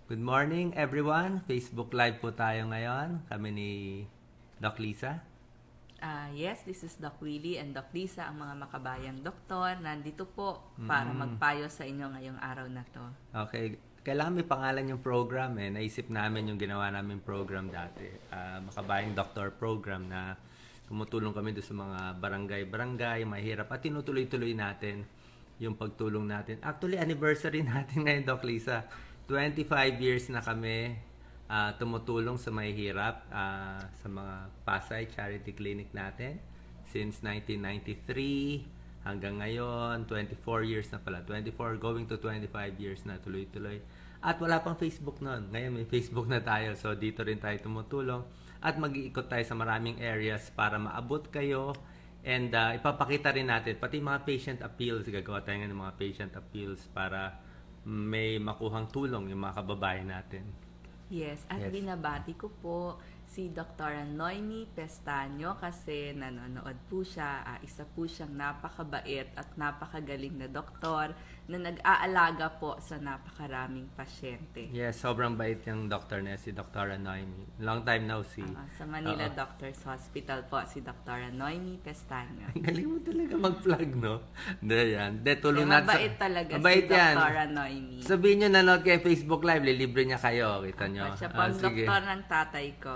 Good morning everyone. Facebook Live po tayo ngayon. Kami ni Doc Lisa. Yes, this is Doc Willie and Doc Lisa, ang mga makabayang doktor. Nandito po para magpayo sa inyo ngayong araw na to. Okay. Kailangan may pangalan yung program eh. Naisip namin yung ginawa namin program dati. Makabayang Doktor program na tumutulong kami doon sa mga barangay, mahirap. At tinutuloy-tuloy natin yung pagtulong natin. Actually, anniversary natin ngayon, Doc Lisa. 25 years na kami tumutulong sa mahihirap sa mga Pasay Charity Clinic natin. Since 1993 hanggang ngayon, 24 years na pala. 24 going to 25 years na tuloy-tuloy. At wala pang Facebook noon. Ngayon may Facebook na tayo. So dito rin tayo tumutulong. At mag-iikot tayo sa maraming areas para maabot kayo. And ipapakita rin natin, pati mga patient appeals, gagawa tayo ng mga patient appeals para may makuhang tulong yung mga kababayan natin. Yes, at binabati ko po si Dr. Noemi Pestaño kasi nanonood po siya. Isa po siyang napakabait at napakagaling na doktor na nag-aalaga po sa napakaraming pasyente. Yes, sobrang bait yung doctor na si Dr. Noemi. Long time no see. Sa Manila Doctors Hospital po si Dr. Noemi Pestaño. Galing mo talaga mag-plug, no? Yan. Tulong natin. Mabait talaga mabait si yan. Dr. Noemi. Sabihin nyo nanood kayo Facebook Live, lilibre niya kayo. Kita nyo. Siya po ang doktor ng tatay ko.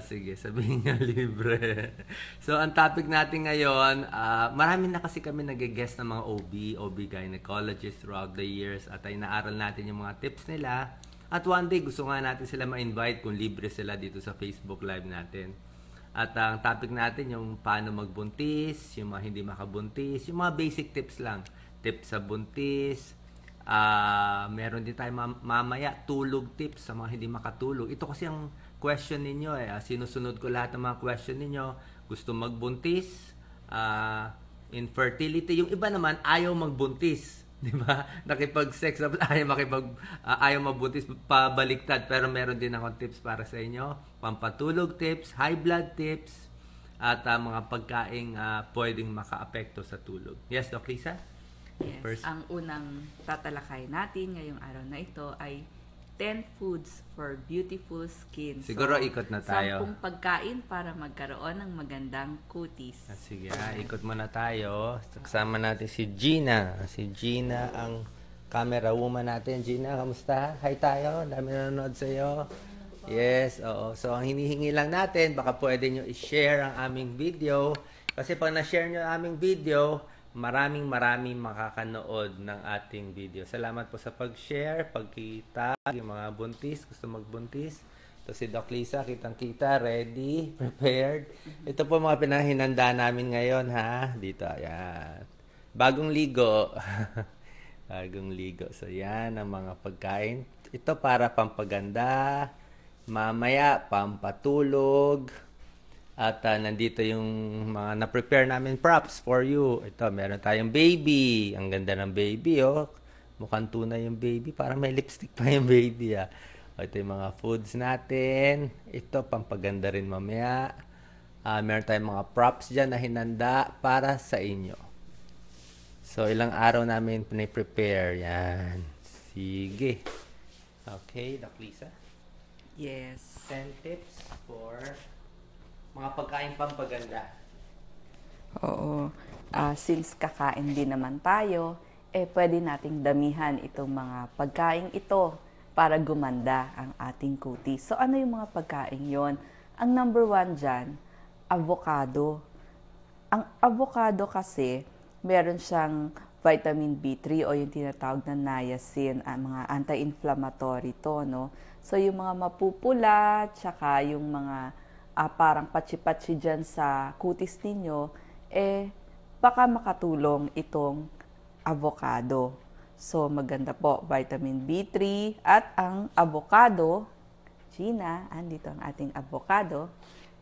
Sige, sabihin niya libre. So, ang topic natin ngayon, marami na kasi kami nag-guest ng mga OB gynecologists throughout the years at ay naaral natin yung mga tips nila. At one day, gusto nga natin sila ma-invite kung libre sila dito sa Facebook Live natin. At ang topic natin yung paano magbuntis, yung mga hindi makabuntis, yung mga basic tips lang. Tips sa buntis, meron din tayo mamaya tulog tips sa mga hindi makatulog. Ito kasi ang question ninyo sinusunod ko lahat ng mga question ninyo. Gusto magbuntis, infertility, yung iba naman ayaw magbuntis, di ba? Nakipag-sex ayaw magbuntis, pabaliktad. Pero meron din akong tips para sa inyo, pampatulog tips, high blood tips, at mga pagkaing pwedeng makaapekto sa tulog. Yes, Doc Lisa? Yes. First. Ang unang tatalakay natin ngayong araw na ito ay 10 foods for beautiful skin. Siguro ikot na tayo. 10 pagkain para magkaroon ng magandang kutis. Sige, ikot muna tayo. Kasama natin si Gina. Si Gina ang camera woman natin. Gina, kamusta? Hi tayo. Dami nanonood sa iyo. Yes, oo. So, ang hinihingi lang natin, baka pwede nyo i-share ang aming video. Kasi pag na-share nyo ang aming video, maraming makakanood ng ating video. Salamat po sa pag-share, pagkita, yung mga buntis, gusto magbuntis. Ito si Doc Lisa, kitang-kita, ready, prepared. Ito po mga pinahinanda namin ngayon, ha? Dito, ayan. Bagong ligo. Bagong ligo. So, yan ang mga pagkain. Ito para pampaganda, mamaya pampatulog. At nandito yung mga na-prepare namin props for you. Ito, meron tayong baby. Ang ganda ng baby, oh. Mukhang tunay yung baby. Parang may lipstick pa yung baby, ah. Ito yung mga foods natin. Ito, pampaganda rin mamaya. Meron tayong mga props dyan na hinanda para sa inyo. So, ilang araw namin piniprepare. Yan. Sige. Okay, Doc Lisa? Yes. 10 tips for mga pagkain pampaganda. Oo. Since kakain din naman tayo, pwede nating damihan itong mga pagkain ito para gumanda ang ating kutis. So, ano yung mga pagkain yon? Ang number 1 dyan, avocado. Ang avocado kasi, meron siyang vitamin B3 o yung tinatawag na niacin, mga anti-inflammatory to, no? So, yung mga mapupula, tsaka yung mga parang patsi-patsi dyan sa kutis ninyo, baka makatulong itong avocado. So, maganda po, vitamin B3 at ang avocado, Gina, andito ang ating avocado,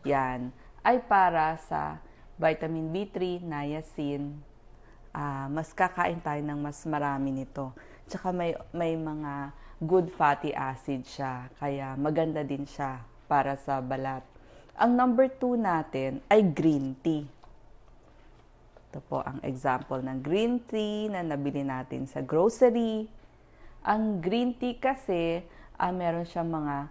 yan, ay para sa vitamin B3, niacin, mas kakain tayo ng mas marami nito. Tsaka may mga good fatty acid siya, kaya maganda din siya para sa balat. Ang number 2 natin ay green tea. Ito po ang example ng green tea na nabili natin sa grocery. Ang green tea kasi meron siyang mga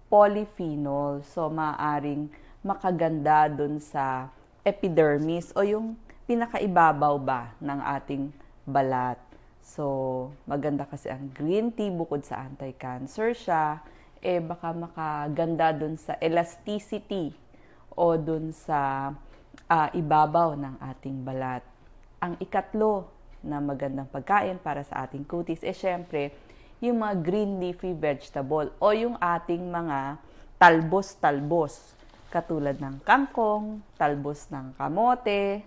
polyphenol. So, maaaring makaganda dun sa epidermis o yung pinakaibabaw ba ng ating balat. So, maganda kasi ang green tea bukod sa anti-cancer siya, baka makaganda dun sa elasticity o dun sa ibabaw ng ating balat. Ang ikatlo na magandang pagkain para sa ating kutis syempre, yung mga green leafy vegetable o yung ating mga talbos-talbos katulad ng kangkong, talbos ng kamote,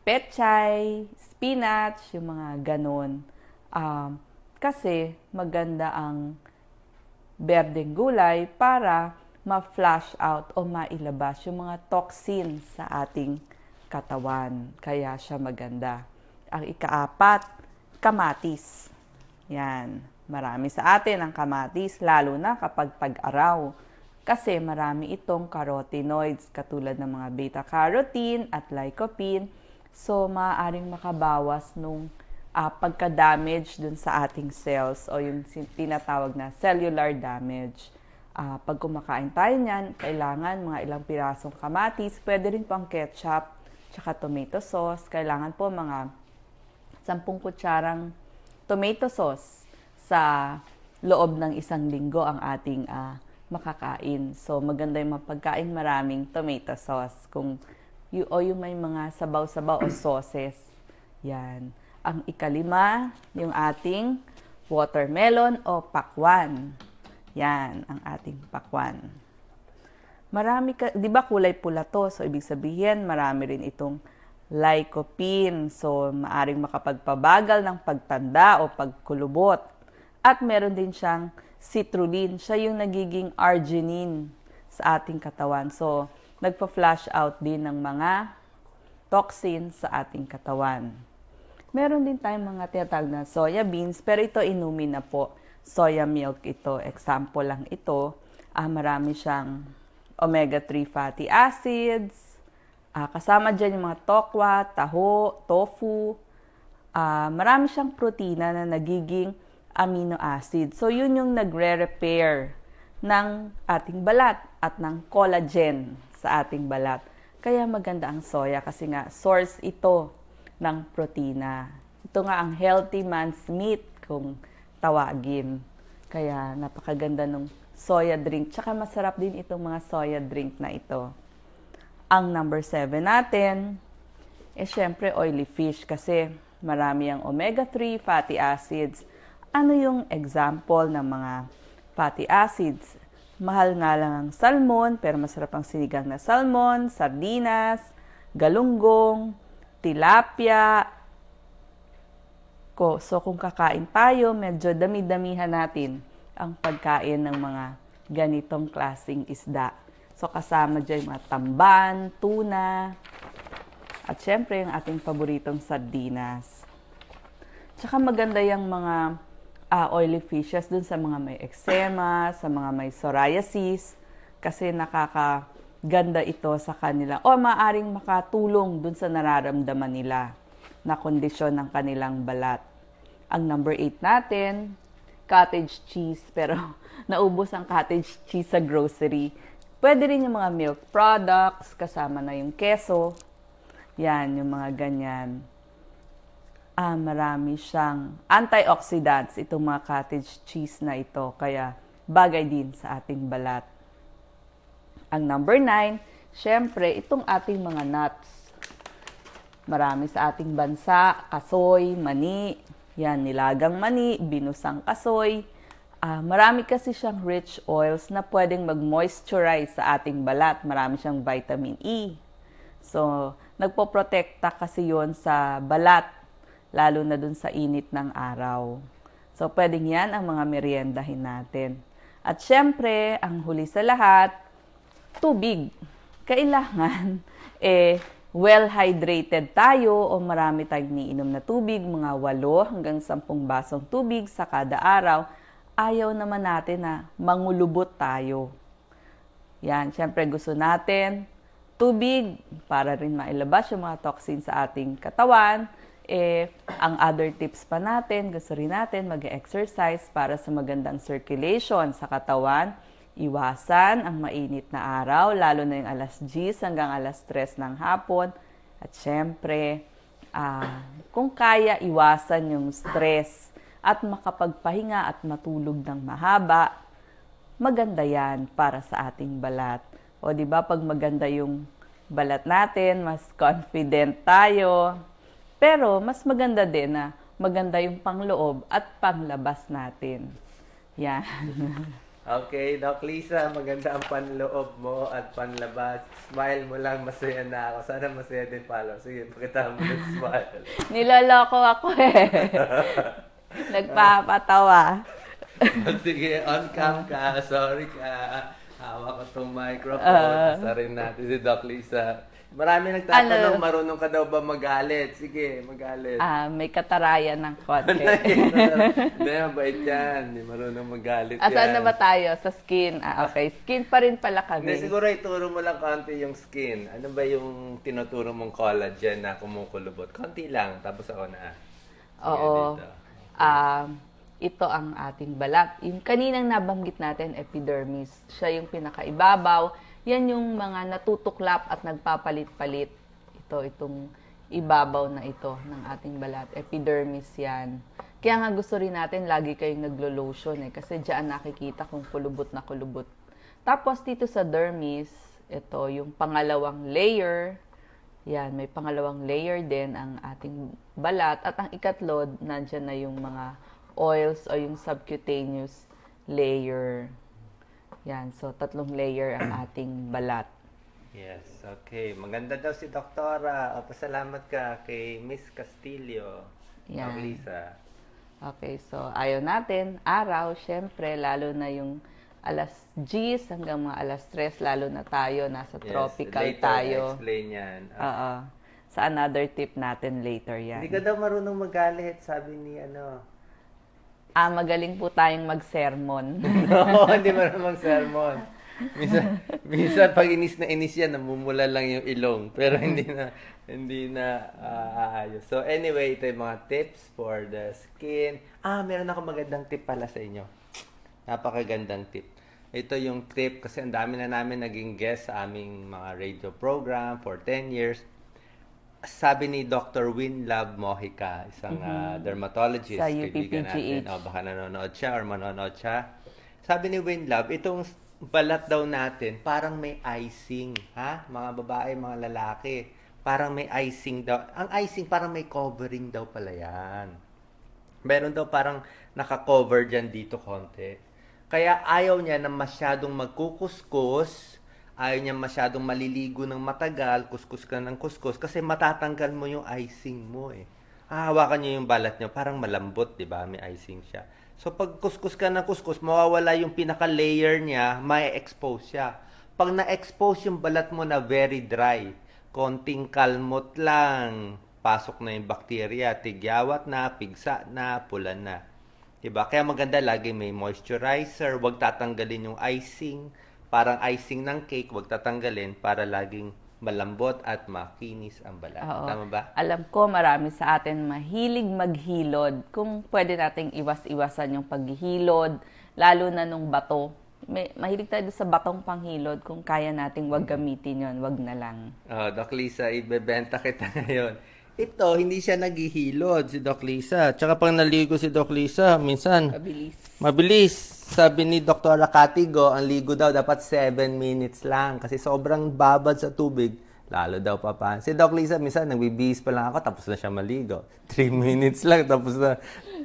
pechay, spinach, yung mga ganon. Kasi maganda ang berdeng gulay para ma-flush out o mailabas yung mga toxins sa ating katawan. Kaya siya maganda. Ang ikaapat, kamatis. Yan. Marami sa atin ang kamatis, lalo na kapag pag-araw. Kasi marami itong carotenoids katulad ng mga beta-carotene at lycopene. So, maaaring makabawas nung pagka-damage dun sa ating cells o yung tinatawag na cellular damage. Pag kumakain tayo niyan, kailangan mga ilang pirasong kamatis, pwede rin pang ketchup, tsaka tomato sauce. Kailangan po mga 10 kutsarang tomato sauce sa loob ng 1 linggo ang ating makakain. So, maganda yung mapagkain maraming tomato sauce. O yung may mga sabaw-sabaw o sauces. Yan. Ang ikalima, yung ating watermelon o pakwan. Yan, ang ating pakwan. Di ba kulay pula to? So, ibig sabihin, marami rin itong lycopene. So, maaring makapagpabagal ng pagtanda o pagkulubot. At meron din siyang citrulline. Siya yung nagiging arginine sa ating katawan. So, nagpa-flush out din ng mga toxins sa ating katawan. Meron din tayong mga tinatawag na soya beans, pero ito inumin na po. Soya milk ito. Example lang ito. Marami siyang omega-3 fatty acids. Kasama dyan yung mga tokwa, taho, tofu. Marami siyang protina na nagiging amino acid. So, yun yung nagre-repair ng ating balat at ng collagen sa ating balat. Kaya maganda ang soya kasi nga source ito ng protina. Ito nga ang healthy man's meat kung tawagin. Kaya napakaganda ng soya drink. Tsaka masarap din itong mga soya drink na ito. Ang number 7 natin, syempre oily fish kasi marami ang omega-3 fatty acids. Ano yung example ng mga fatty acids? Mahal nga lang ang salmon, pero masarap ang sinigang na salmon, sardinas, galunggong, tilapia. So kung kakain tayo, medyo dami-damihan natin ang pagkain ng mga ganitong klaseng isda. So kasama dyan yung mga tamban, tuna, at syempre yung ating paboritong sardinas. Tsaka maganda yung mga oily fishes dun sa mga may eczema, sa mga may psoriasis, kasi nakakaganda ito sa kanila o maaring makatulong dun sa nararamdaman nila na kondisyon ng kanilang balat. Ang number 8 natin, cottage cheese, pero naubos ang cottage cheese sa grocery. Pwede rin yung mga milk products, kasama na yung keso. Yan, yung mga ganyan. Marami siyang antioxidants, itong mga cottage cheese na ito. Kaya bagay din sa ating balat. Ang number 9, syempre, itong ating mga nuts. Marami sa ating bansa, kasoy, mani. Yan, nilagang mani, binusang kasoy. Marami kasi siyang rich oils na pwedeng mag-moisturize sa ating balat. Marami siyang vitamin E. So, nagpoprotekta kasi yon sa balat, lalo na dun sa init ng araw. So, pwedeng yan ang mga meriendahin natin. At syempre, ang huli sa lahat, tubig. Kailangan, well-hydrated tayo o marami tayong niinom na tubig, mga 8 hanggang 10 basong tubig sa kada araw. Ayaw naman natin na mangulubot tayo. Yan, syempre gusto natin tubig para rin mailabas yung mga toxins sa ating katawan. Ang other tips pa natin, gusto rin natin mag-exercise para sa magandang circulation sa katawan. Iwasan ang mainit na araw, lalo na yung alas 10 hanggang alas 3 ng hapon. At syempre, kung kaya, iwasan yung stress at makapagpahinga at matulog ng mahaba. Maganda yan para sa ating balat. O di ba pag maganda yung balat natin, mas confident tayo. Pero mas maganda din na maganda yung pangloob at panglabas natin. Yan. Okay, Doc Lisa, maganda ang panloob mo at panlabas. Smile mo lang, masaya na ako. Sana masaya din palo. Sige, pakita mo ng smile. Niloloko ako Nagpapatawa. Sige, on cam ka. Sorry ka. Hawak ko itong microphone. Asa rin natin si Doc Lisa. Marami nagtatanong, marunong ka daw ba magalit? Sige, magalit. May katarayan ng konti. Hindi, mabait yan. Hindi marunong magalit yan. Saan na ba tayo? Sa skin? Okay. Skin pa rin pala kami. Hindi, siguro ituro mo lang konti yung skin. Ano ba yung tinuturo mong collagen na kumukulubot? Konti lang, tapos ako na. Sige, oo. dito. Ito ang ating balat. Yung kaninang nabanggit natin, epidermis. Siya yung pinakaibabaw. Yan yung mga natutuklap at nagpapalit-palit. Itong ibabaw na ito ng ating balat. Epidermis yan. Kaya nga gusto rin natin lagi kayong naglo-lotion kasi diyan nakikita kung kulubot na kulubot. Tapos dito sa dermis, ito yung pangalawang layer. Yan, may pangalawang layer din ang ating balat. At ang ikatlo, nandyan na yung mga oils o yung subcutaneous layer. Yan, so 3 layer ang ating balat. Yes, okay. Maganda daw si Doktora. O, pasalamat ka kay Miss Castillo. Yan. Doc Lisa. Okay, so ayaw natin, araw, syempre, lalo na yung alas 10 hanggang mga alas 3, lalo na tayo, nasa tropical later, tayo. explain yan. Oo. Sa another tip natin later yan. Hindi ka daw marunong magalit, sabi ni ano. Magaling po tayong mag-sermon. No, hindi marunong mag-sermon. Minsan pag inis yan, namumula lang yung ilong. Pero hindi na aayos. So anyway, ito yung mga tips for the skin. Meron ako magandang tip pala sa inyo. Napakagandang tip. Ito yung tip kasi ang dami na namin naging guest sa aming mga radio program for 10 years. Sabi ni Dr. Winlove Mojica, isang dermatologist, sa kaibigan natin. Baka nanonood siya or manonood siya. Sabi ni Winlove, itong balat daw natin, parang may icing. Mga babae, mga lalaki. Parang may icing daw. Ang icing, parang may covering daw pala yan. Meron daw parang naka-cover dyan dito konti. Kaya ayaw niya na masyadong magkukuskus. Ayaw niya masyadong maliligo ng matagal, kuskus ka ng kuskus, kasi matatanggal mo yung icing mo eh. Hahawakan niyo yung balat niyo, parang malambot, di ba? May icing siya. So pag kuskus ka ng kuskus, mawawala yung pinaka-layer niya, may expose siya. Pag na-expose yung balat mo na very dry, konting kalmot lang, pasok na yung bakterya, tigyawat na, pigsa na, pulan na. Diba? Kaya maganda lagi may moisturizer, wag tatanggalin yung icing. Parang icing ng cake, wag tatanggalin para laging malambot at makinis ang balat. Oo. Tama ba? Alam ko marami sa atin mahilig maghilod. Kung pwede nating iwas-iwasan yung paghihilod, lalo na nung bato. Mahilig tayo sa batong panghilod. Kung kaya nating wag gamitin yon, wag na lang. Doc Lisa, ibebenta kita ngayon. Ito, hindi siya naghihilod si Doc Lisa. Tsaka pag naligo si Doc Lisa, minsan mabilis. Sabi ni Dr. Catigo, ang ligo daw dapat 7 minutes lang kasi sobrang babad sa tubig. Lalo daw papan. Si Doc Lisa, minsan nagbibihis pa lang ako tapos na siya maligo. 3 minutes lang tapos na.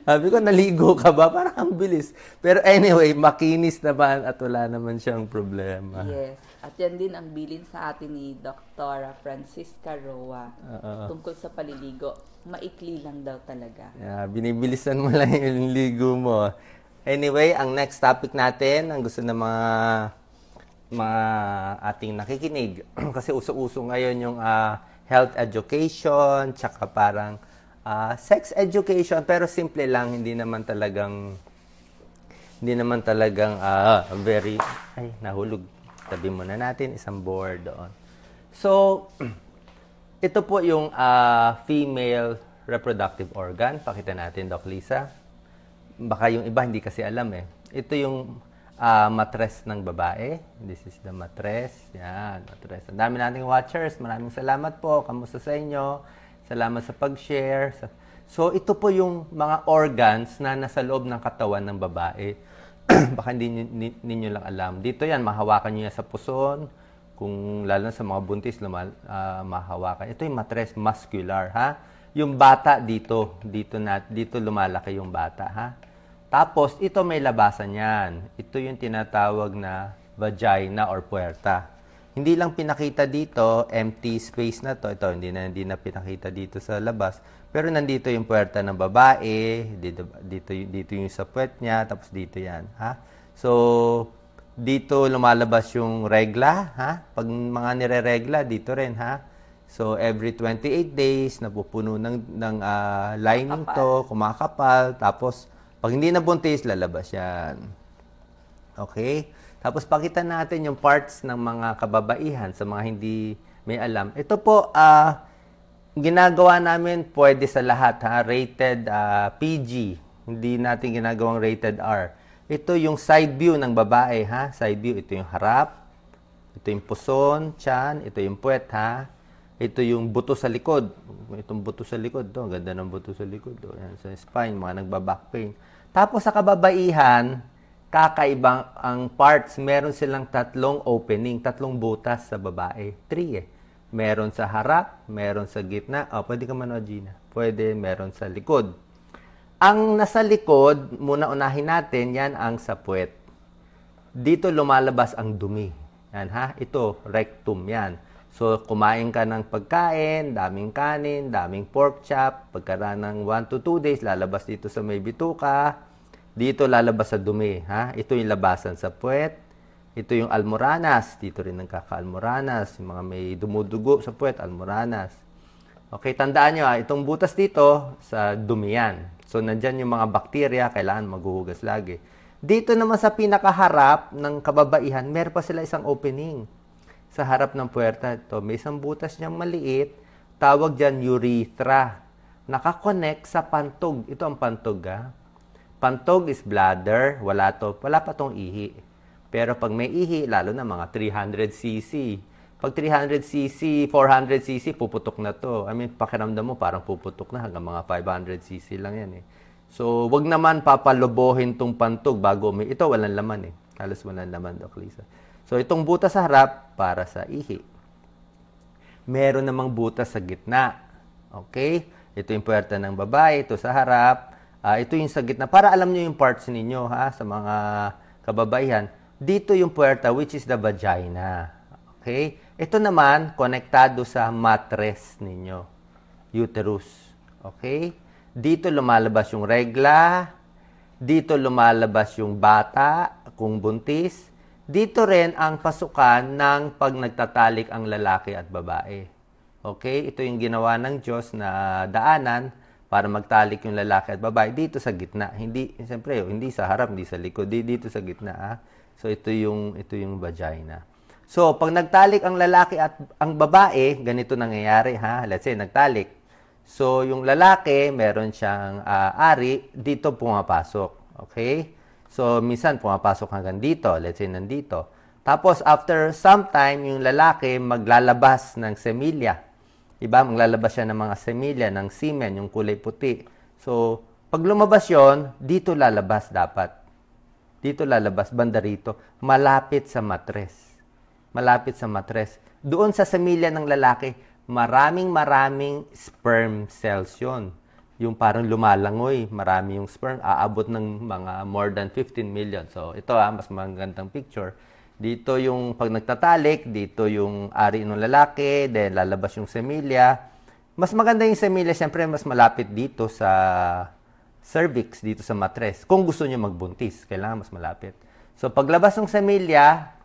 Sabi ko, naligo ka ba? Parang ang bilis. Pero anyway, makinis naman at wala naman siyang problema. Yes. At yan din ang bilin sa atin ni Dr. Francisca Roa tungkol sa paliligo. Maikli lang daw talaga. Binibilisan mo lang yung ligo mo. Anyway, ang next topic natin, ang gusto ng mga ating nakikinig, kasi uso-uso ngayon yung health education, tsaka parang sex education, pero simple lang, hindi naman talagang very, nahulog. Tabi muna natin, isang board doon. So, ito po yung female reproductive organ. Pakita natin, Doc Lisa. Baka yung iba hindi kasi alam eh. Ito yung mattress ng babae. This is the mattress. Yan, mattress. Ang dami nating watchers. Maraming salamat po. Kamusta sa inyo? Salamat sa pag-share. So, ito po yung mga organs na nasa loob ng katawan ng babae. Baka hindi ninyo lang alam. Dito yan, mahawakan nyo yan sa puson. Kung lalo na sa mga buntis, mahawakan. Ito yung mattress, muscular, ha? Yung bata dito lumalaki yung bata, ha? Tapos, ito may labasan yan. Ito yung tinatawag na vagina or puerta. Hindi lang pinakita dito, empty space na to. Ito, hindi na pinakita dito sa labas. Pero nandito yung puerta ng babae, dito yung sa puwet niya, tapos dito yan, ha? So, dito lumalabas yung regla, ha? Pag mga nire-regla, dito rin, ha? So, every 28 days, napupuno ng lining to, kumakapal. Tapos, pag hindi nabuntis, lalabas yan. Okay? Tapos, pakita natin yung parts ng mga kababaihan sa mga hindi may alam. Ito po, ginagawa namin pwede sa lahat, ha? Rated PG. Hindi natin ginagawang rated R. Ito yung side view ng babae, ha? Side view, ito yung harap. Ito yung puson, tiyan. Ito yung puwet, ha? Ito yung buto sa likod. Itong buto sa likod. Ito, ganda ng buto sa likod. Yan, sa spine, mga nagbaback pain. Tapos sa kababaihan, kakaibang ang parts. Meron silang tatlong opening, tatlong butas sa babae. 3 eh. Meron sa harap, meron sa gitna. Pwede ka manood, Gina. Pwede, meron sa likod. Ang nasa likod, muna unahin natin, yan ang sa puwet. Dito lumalabas ang dumi. Yan, ha? Ito, rectum yan. So, kumain ka ng pagkain, daming kanin, daming pork chop. Pagkaraan ng 1 to 2 days, lalabas dito sa may bituka. Dito lalabas sa dumi. Ha? Ito yung labasan sa puwet. Ito yung almoranas. Dito rin nagkaka-almoranas. Yung mga may dumudugo sa puwet, almoranas. Okay, tandaan nyo, itong butas dito, sa dumi yan. So, nandyan yung mga bakterya, kailangan maghuhugas lagi. Dito naman sa pinakaharap ng kababaihan, meron pa sila isang opening. Sa harap ng puwerta, ito, may isang butas niyang maliit, tawag dyan urethra. Nakakonect sa pantog. Ito ang pantog, ha? Pantog is bladder, wala pa tong ihi. Pero pag may ihi, lalo na mga 300cc. Pag 300cc, 400cc, puputok na to. I mean, pakiramdam mo parang puputok na hanggang mga 500cc lang yan eh. So, wag naman papalubohin tong pantog bago may... Ito, walang laman eh. Halos walang laman, Doc Lisa. So, itong butas sa harap, para sa ihi. Meron namang butas sa gitna. Okay? Ito yung puwerta ng babae, ito sa harap. Ito yung sa gitna. Para alam nyo yung parts ninyo, ha, sa mga kababaihan. Dito yung puwerta, which is the vagina. Okay? Ito naman, konektado sa mattress ninyo. Uterus. Okay? Dito lumalabas yung regla. Dito lumalabas yung bata, kung buntis. Dito rin ang pasukan ng pag nagtatalik ang lalaki at babae. Okay? Ito yung ginawa ng Diyos na daanan para magtalik yung lalaki at babae dito sa gitna. Hindi, siyempre, hindi sa harap, hindi sa likod, dito sa gitna. Ha? So, ito yung vagina. So, pag nagtalik ang lalaki at ang babae, ganito nangyayari, ha? Let's say, nagtalik. So, yung lalaki, meron siyang ari, dito pumapasok. Okay? So, minsan pumapasok hanggang dito. Let's say, nandito. Tapos, after some time, yung lalaki maglalabas ng semilya. Diba? Maglalabas siya ng mga semilya, ng semen, yung kulay puti. So, pag lumabas yon, dito lalabas dapat. Dito lalabas, banda rito. Malapit sa matres. Malapit sa matres. Doon sa semilya ng lalaki, maraming sperm cells yun. Yung parang lumalangoy, marami yung sperm, aabot ng mga more than 15 million. So, ito mas magandang picture. Dito yung pag nagtatalik, dito yung ari ng lalaki, then lalabas yung semilya. Mas maganda yung semilya, syempre mas malapit dito sa cervix, dito sa matres. Kung gusto niyo magbuntis, kailangan mas malapit. So, paglabas ng semilya,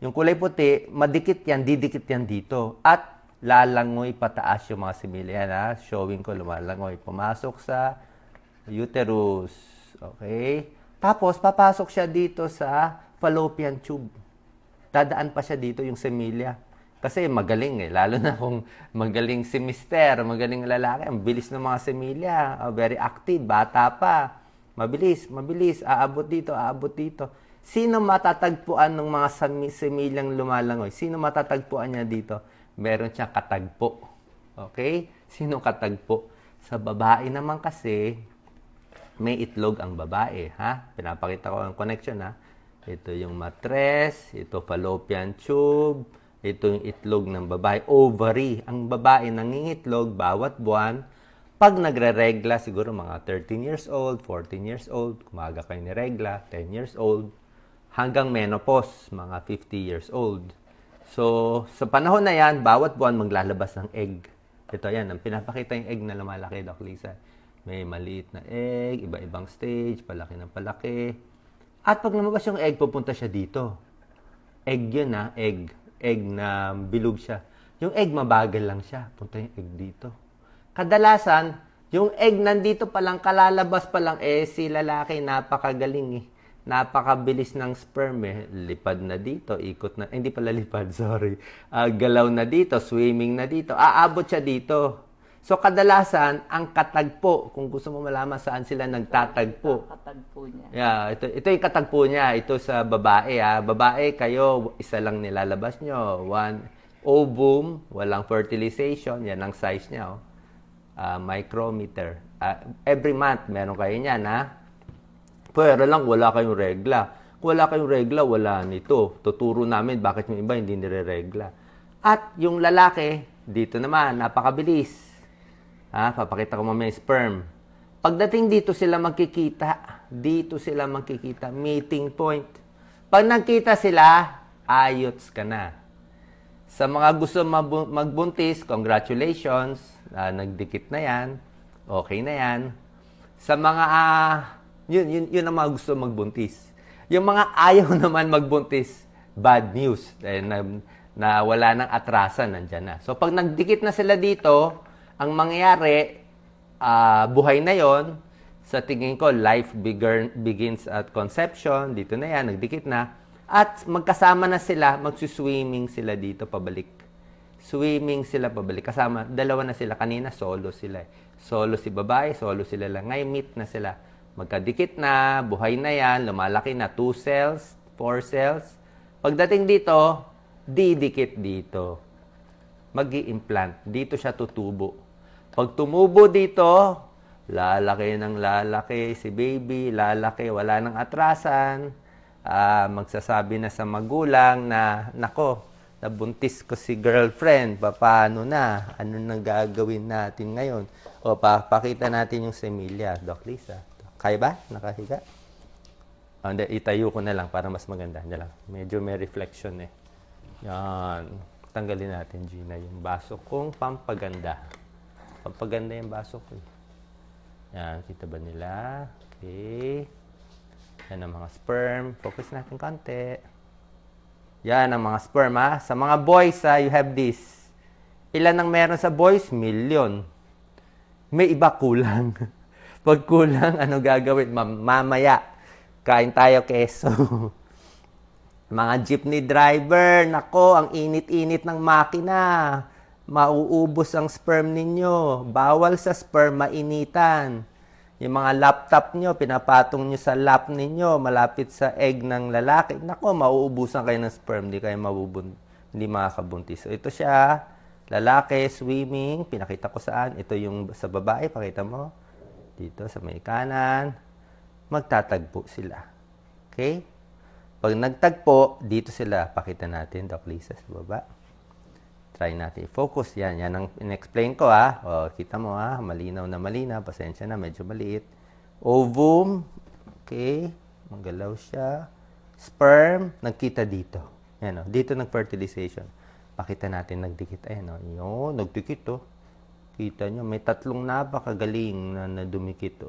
yung kulay puti, madikit yan, didikit yan dito. At lalangoy pataas yung mga semilya na showing ko lumalangoy. Pumasok sa uterus. Okay? Tapos, papasok siya dito sa fallopian tube. Dadaan pa siya dito yung semilya. Kasi magaling eh. Lalo na kung magaling si mister, magaling lalaki. Ang bilis ng mga semilya. Very active. Bata pa. Mabilis, mabilis. Aabot dito, aabot dito. Sino matatagpuan ng mga semilyang lumalangoy? Sino matatagpuan niya dito? Meron siyang katagpo. Okay? Sino katagpo? Sa babae naman kasi, may itlog ang babae. Ha? Pinapakita ko ang connection ha. Ito yung matres, ito fallopian tube, ito yung itlog ng babae, ovary. Ang babae nangingitlog bawat buwan. Pag nagre-regla, siguro mga 13 years old, 14 years old, kumaga kayo ni regla, 10 years old, hanggang menopause, mga 50 years old. So, sa panahon na yan, bawat buwan maglalabas ng egg. Ito yan, ang pinapakita yung egg na lumalaki, Doc Lisa. May maliit na egg, iba-ibang stage, palaki ng palaki. At pag lumabas yung egg, pupunta siya dito. Egg yun ha, egg. Egg na bilog siya. Yung egg, mabagal lang siya. Punta yung egg dito. Kadalasan, yung egg nandito pa lang, kalalabas pa lang, si lalaki, napakagaling eh. Napakabilis ng sperm eh. Lipad na dito, ikot na, hindi pala lipad, sorry. Galaw na dito, swimming na dito. Aabot siya dito. So, kadalasan, ang katagpo, kung gusto mo malaman saan sila nagtatagpo. Katagpo niya. Yeah, ito yung katagpo niya. Ito sa babae. Babae, kayo, isa lang nilalabas nyo. One ovum, walang fertilization. Yan ang size niya. Micrometer. Every month, meron kayo niyan. Pero lang, wala kayong regla. Kung wala kayong regla, wala nito. Tuturo namin bakit yung iba hindi nire-regla. At yung lalaki, dito naman, napakabilis. Papakita ko mamaya sperm. Pagdating dito sila magkikita. Dito sila magkikita. Meeting point. Pag nagkita sila, ayots ka na. Sa mga gusto magbuntis, congratulations. Nagdikit na yan. Okay na yan. Sa mga, yun ang mga gusto magbuntis. Yung mga ayaw naman magbuntis, bad news. Na wala nang atrasan, nandyan na. So, pag nagdikit na sila dito, ang mangyayari, buhay na yon. Sa tingin ko, life begins at conception. Dito na yan, nagdikit na. At magkasama na sila, magsuswimming sila dito pabalik. Swimming sila pabalik. Kasama, dalawa na sila. Kanina, solo sila. Solo si babae, solo sila lang. Ngayon, meet na sila. Magkadikit na, buhay na yan, lumalaki na 2 cells, 4 cells. Pagdating dito, didikit dito. Mag-i-implant. Dito siya tutubo. Pag tumubo dito, lalaki ng lalaki si baby, lalaki, wala nang atrasan. Magsasabi na sa magulang na, nako, nabuntis ko si girlfriend, paano na? Ano nang gagawin natin ngayon? O, pakita natin yung semilya. Doc Lisa, kaya ba? Nakahiga? Hindi, itayo ko na lang para mas maganda. Hindi lang. Medyo may reflection eh. Yan. Tanggalin natin, Gina, yung baso kong pampaganda. Pampaganda yung baso ko. Yan, kita ba nila? Okay. Yan ang mga sperm. Focus natin konti. Yan ang mga sperm, ha? Sa mga boys, you have this. Ilan ang meron sa boys? Million. May iba kulang. Pag kulang, ano gagawin? Mamaya, kain tayo keso. Mga jeepney driver, nako, ang init-init ng makina. Mauubos ang sperm ninyo. Bawal sa sperm, mainitan. Yung mga laptop nyo, pinapatong nyo sa lap ninyo, malapit sa egg ng lalaki. Nako, mauubusan kayo ng sperm, hindi makakabuntis. So, ito siya, lalaki, swimming, pinakita ko saan. Ito yung sa babae, pakita mo. Dito, sa may kanan. Magtatagpo sila. Okay? Pag nagtagpo, dito sila, pakita natin, Doc Lisa, sa baba. Try natin i-focus. Yan ang in-explain ko, O, kita mo, malinaw na malinaw. Pasensya na, medyo maliit. Ovum. Okay. Magalaw siya. Sperm. Nagkita dito. Yan, dito nag-fertilization. Pakita natin, nagdikit. Ayan, yun, nagdikit, Kita nyo, may tatlong napakagaling na dumikit,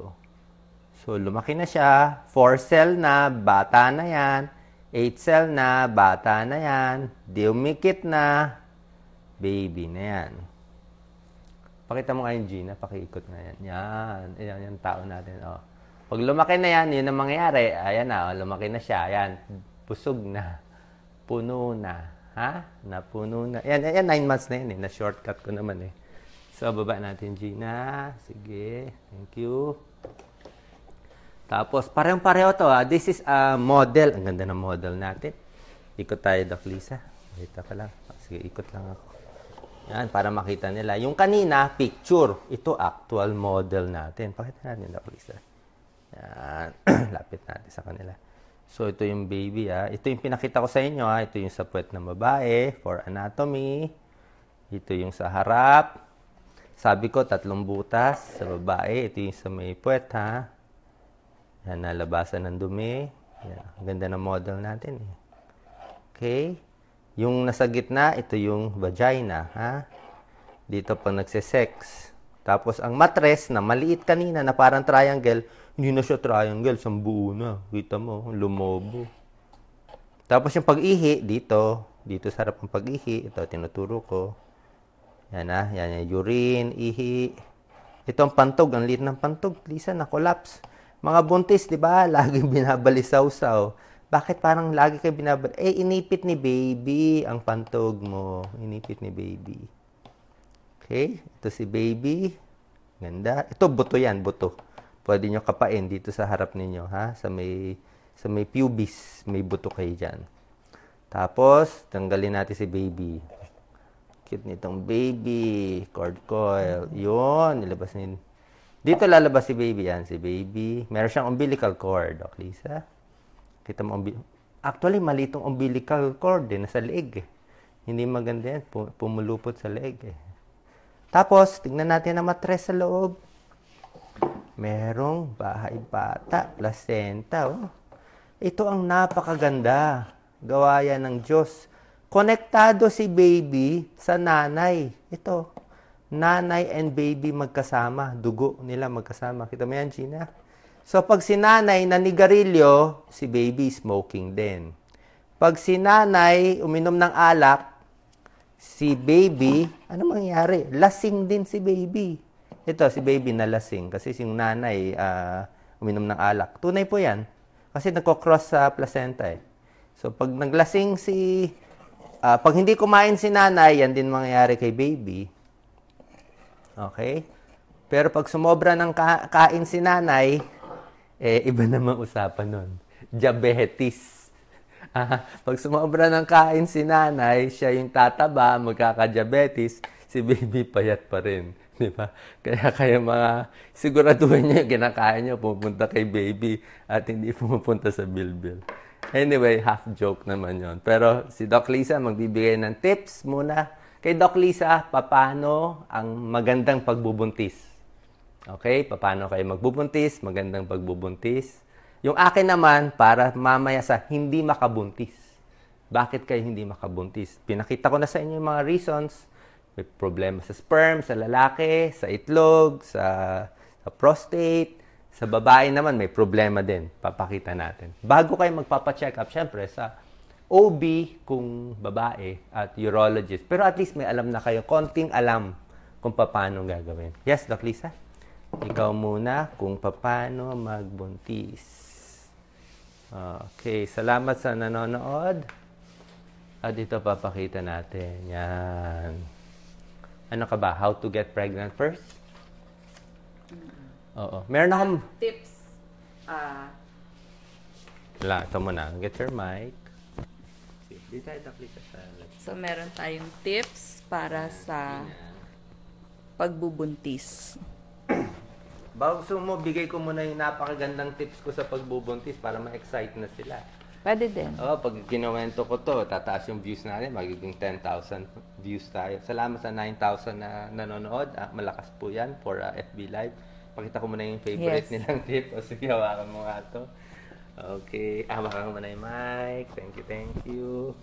So, lumaki na siya. 4 cell na, bata na yan. 8 cell na, bata na yan. Dumikit na. Baby na yan. Pakita mo ngayon, Gina. Pakiikot na yan. Yan yung tao natin. Pag lumaki na yan, yun ang mangyayari. Ayan na, lumaki na siya. Ayan, busog na. Puno na. Ha? Napuno na. Yan, 9 months na yan eh. Na-shortcut ko naman eh. So, baba natin, Gina. Sige. Thank you. Tapos, parehong-pareho to ha. This is a model. Ang ganda ng model natin. Ikot tayo, Doc Lisa. Wait ka lang. Sige, ikot lang ako. Yan, para makita nila. Yung kanina, picture. Ito, actual model natin. Pakita natin, Doc Lisa. Yan. Lapit natin sa kanila. So, ito yung baby, ha. Ito yung pinakita ko sa inyo, ha. Ito yung sa puwet ng babae for anatomy. Ito yung sa harap. Sabi ko, 3 butas sa babae. Ito yung sa may puwet, ha. Yan, nalabasan ng dumi. Yan. Ang ganda ng model natin, eh. Okay. Yung nasa gitna, ito yung vagina, ha. Dito pang nagsisex. Tapos, ang mattress na maliit kanina na parang triangle, hindi na siya triangle, sambuo na. Kita mo, lumobo. Tapos yung pag-ihi, dito sa harap ng pag-ihi, ito, tinuturo ko. Yan na, yan yung urine, ihi. Ito ang pantog, ang liit ng pantog. Lisa, na-collapse. Mga buntis, di ba? Laging binabalisaw-saw. Bakit parang lagi kayo inipit ni baby ang pantog mo. Inipit ni baby. Okay, ito si baby. Ganda. Ito, buto yan, buto. Pwede nyo kapain dito sa harap ninyo, ha? Sa may pubis, may buto kayo dyan. Tapos, tanggalin natin si baby. Cute nitong baby. Cord coil. Yun, nilabas nyo. Dito lalabas si baby, yan, si baby. Meron siyang umbilical cord, Doc Lisa. Kita mo, actually, mali itong umbilical cord, nasa leeg, eh. Hindi maganda yan, pumulupot sa leeg, eh. Tapos, tignan natin ang mattress sa loob. Merong bahay bata, placenta. Oh. Ito ang napakaganda. Gawa yan ng Diyos. Konektado si baby sa nanay. Ito, nanay and baby magkasama. Dugo nila magkasama. Kita mo yan, Gina? So, pag si nanay nanigarilyo, si baby smoking din. Pag si nanay uminom ng alak, si baby, ano mangyari? Lasing din si baby. Ito, si baby na lasing kasi yung nanay uminom ng alak. Tunay po yan. Kasi nagko-cross sa placenta eh. So, pag naglasing pag hindi kumain si nanay, yan din mangyayari kay baby. Okay? Pero pag sumobra ng kain si nanay, iba namang usapan nun. Diabetes. Pag sumobra ng kain si nanay, siya yung tataba, magkaka-diabetes, si baby payat pa rin. Di ba? Kaya kayo siguraduhin nyo yung kinakain nyo, pupunta kay baby at hindi pumupunta sa bilbil. Anyway, half joke naman yon. Pero si Doc Lisa magbibigay ng tips muna. Kay Doc Lisa, paano ang magandang pagbubuntis? Okay? Paano kayo magbubuntis? Magandang pagbubuntis. Yung akin naman, para mamaya sa hindi makabuntis. Bakit kayo hindi makabuntis? Pinakita ko na sa inyo yung mga reasons. May problema sa sperm, sa lalaki, sa itlog, sa prostate. Sa babae naman, may problema din. Papakita natin. Bago kayo magpapacheck up, syempre, sa OB kung babae at urologist. Pero at least may alam na kayo, konting alam kung paano gagawin. Yes, Doc Lisa? Ikaw muna kung paano magbuntis. Okay, salamat sa nanonood. At ito papakita natin. Yan. Ano ka ba? How to get pregnant first? Oo. Meron akong... Tips. Wala, ito muna. Get your mic. Dito tayo takli sa So, meron tayong tips para sa pagbubuntis. Bago mo, bigay ko muna yung napakagandang tips ko sa pagbubuntis para ma-excite na sila. Pwede din. Pag kinuwento ko to, tataas yung views natin, magiging 10,000 views tayo. Salamat sa 9,000 na nanonood. Malakas po yan for FB Live. Pakita ko muna yung favorite nilang tip. O sige, hawakan mo nga to. Okay. Hawakan mo na yung mic. Thank you.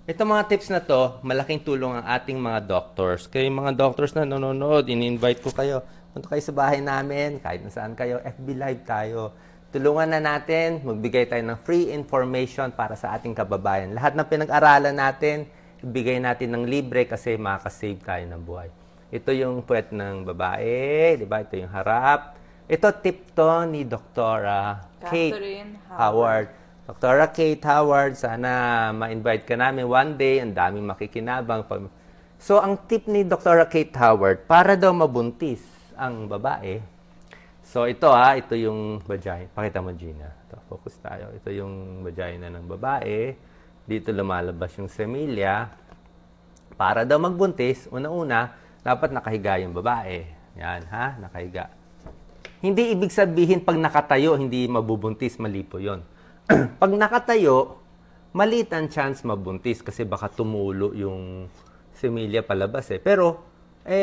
Ito mga tips na to, malaking tulong ang ating mga doctors. Kaya yung mga doctors na nanonood, ini-invite ko kayo. Punta kayo sa bahay namin, kahit nasaan kayo, FB Live tayo. Tulungan na natin, magbigay tayo ng free information para sa ating kababayan. Lahat ng pinag-aralan natin, ibigay natin ng libre kasi makakasave tayo ng buhay. Ito yung puwet ng babae, di ba? Ito yung harap. Ito tip to ni Dr. Kate Howard. Dr. Kate Howard, sana ma-invite ka namin one day. Ang daming makikinabang. So, ang tip ni Dr. Kate Howard, para daw mabuntis ang babae. So, ito yung vagina. Pakita mo, Gina. Ito, focus tayo. Ito yung vagina ng babae. Dito lumalabas yung semilya. Para daw magbuntis, una-una, dapat nakahiga yung babae. Yan, ha? Nakahiga. Hindi ibig sabihin pag nakatayo, hindi mabubuntis, mali po yun. Pag nakatayo, maliit ang chance mabuntis kasi baka tumulo yung semilya palabas eh. Pero,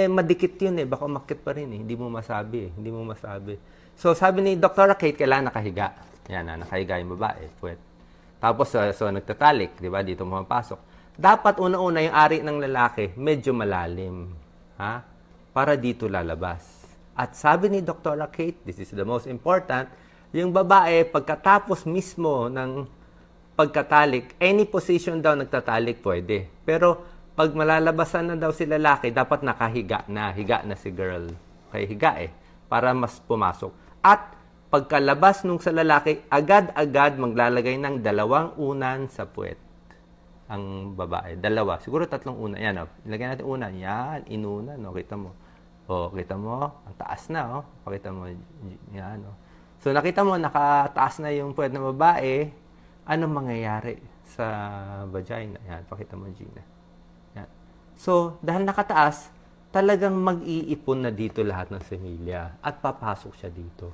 madikit yun eh. Baka umakyat pa rin eh. Hindi mo masabi eh. Hindi mo masabi. So, sabi ni Dr. Kate, kailangan nakahiga. Yan na, nakahiga yung babae. Puwet. Tapos, so nagtatalik, di ba? Dito pumapasok. Dapat una-una yung ari ng lalaki, medyo malalim. Ha? Para dito lalabas. At sabi ni Dr. Kate, this is the most important, yung babae, pagkatapos mismo ng pagkatalik, any position daw nagtatalik pwede. Pero pag malalabasan na daw si lalaki, dapat nakahiga na. Higa na si girl. Okay, higa eh. Para mas pumasok. At pagkalabas nung sa lalaki, agad-agad maglalagay ng 2 unan sa puwet. Ang babae. 2. Siguro 3 unan. Yan o. Ilagay natin unan. Yan. Inunan. O, kita mo. O, kita mo. Ang taas na o. Pakita mo. Yan o. So, nakita mo, nakataas na yung puwet ng babae. Anong mangyayari sa vagina? Yan, pakita mo, Gina. Yan. So, dahil nakataas, talagang mag-iipon na dito lahat ng semilya at papasok siya dito.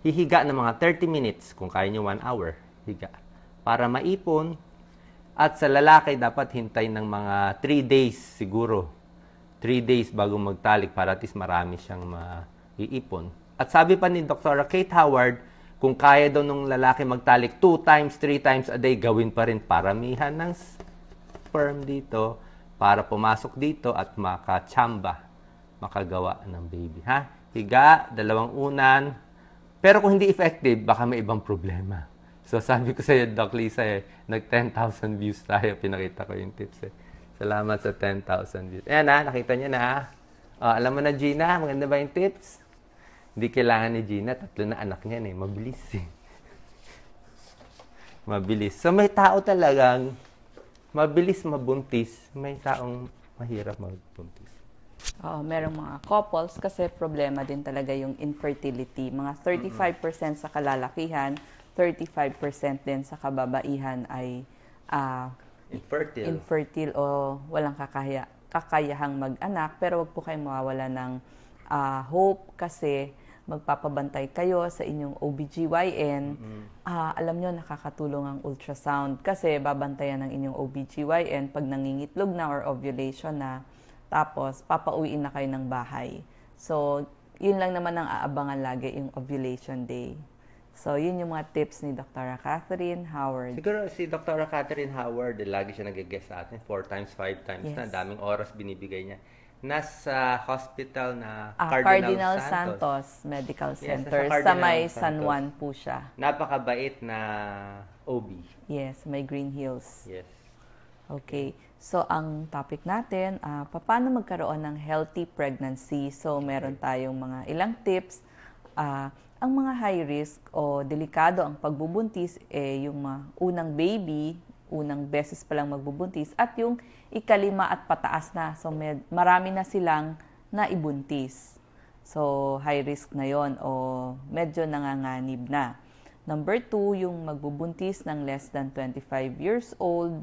Hihiga ng mga 30 minutes, kung kaya nyo 1 hour, higa. Para maipon, at sa lalaki, dapat hintay ng mga 3 days siguro. 3 days bago magtalik para at least marami siyang maiipon. At sabi pa ni Dr. Kate Howard, kung kaya daw nung lalaki magtalik 2 times, 3 times a day, gawin pa rin paramihan ng sperm dito para pumasok dito at makachamba, makagawa ng baby. Ha? Higa, 2 unan. Pero kung hindi effective, baka may ibang problema. So sabi ko sa iyo, Doc Lisa, nag 10,000 views tayo. Pinakita ko yung tips eh. Salamat sa 10,000 views. Ayan ha, nakita niyo na. Alam mo na, Gina, maganda ba yung tips? Hindi kailangan ni Gina, 3 na anak niya eh. Mabilis eh. Mabilis. So may tao talagang mabilis mabuntis. May taong mahirap magbuntis. Oo, merong mga couples kasi problema din talaga yung infertility. Mga 35% sa kalalakihan, 35% din sa kababaihan ay infertile o walang kakayahang mag-anak. Pero wag po kayong mawawala ng hope kasi magpapabantay kayo sa inyong OBGYN. Alam nyo, nakakatulong ang ultrasound kasi babantayan ng inyong OBGYN pag nangingitlog na or ovulation na. Tapos, papauwiin na kayo ng bahay. So, yun lang naman ang aabangan lagi, yung ovulation day. So, yun yung mga tips ni Dr. Catherine Howard. Siguro si Dr. Catherine Howard, lagi siya nag-guest sa atin. 4 times, 5 times Yes. na. Daming oras binibigay niya. Nasa hospital na Cardinal Santos Medical Center. nasa Sa may Cardinal San Santos. Juan po siya. Napakabait na OB. Yes, may Green Hills. Yes. Okay. So, ang topic natin, paano magkaroon ng healthy pregnancy? So, meron tayong mga ilang tips. Ang mga high risk o delikado ang pagbubuntis, yung mga unang baby, unang beses pa lang magbubuntis, at yung ikalima at pataas na. So, marami na silang naibuntis. So, high risk na yon o medyo nanganganib na. Number 2, yung magbubuntis ng less than 25 years old,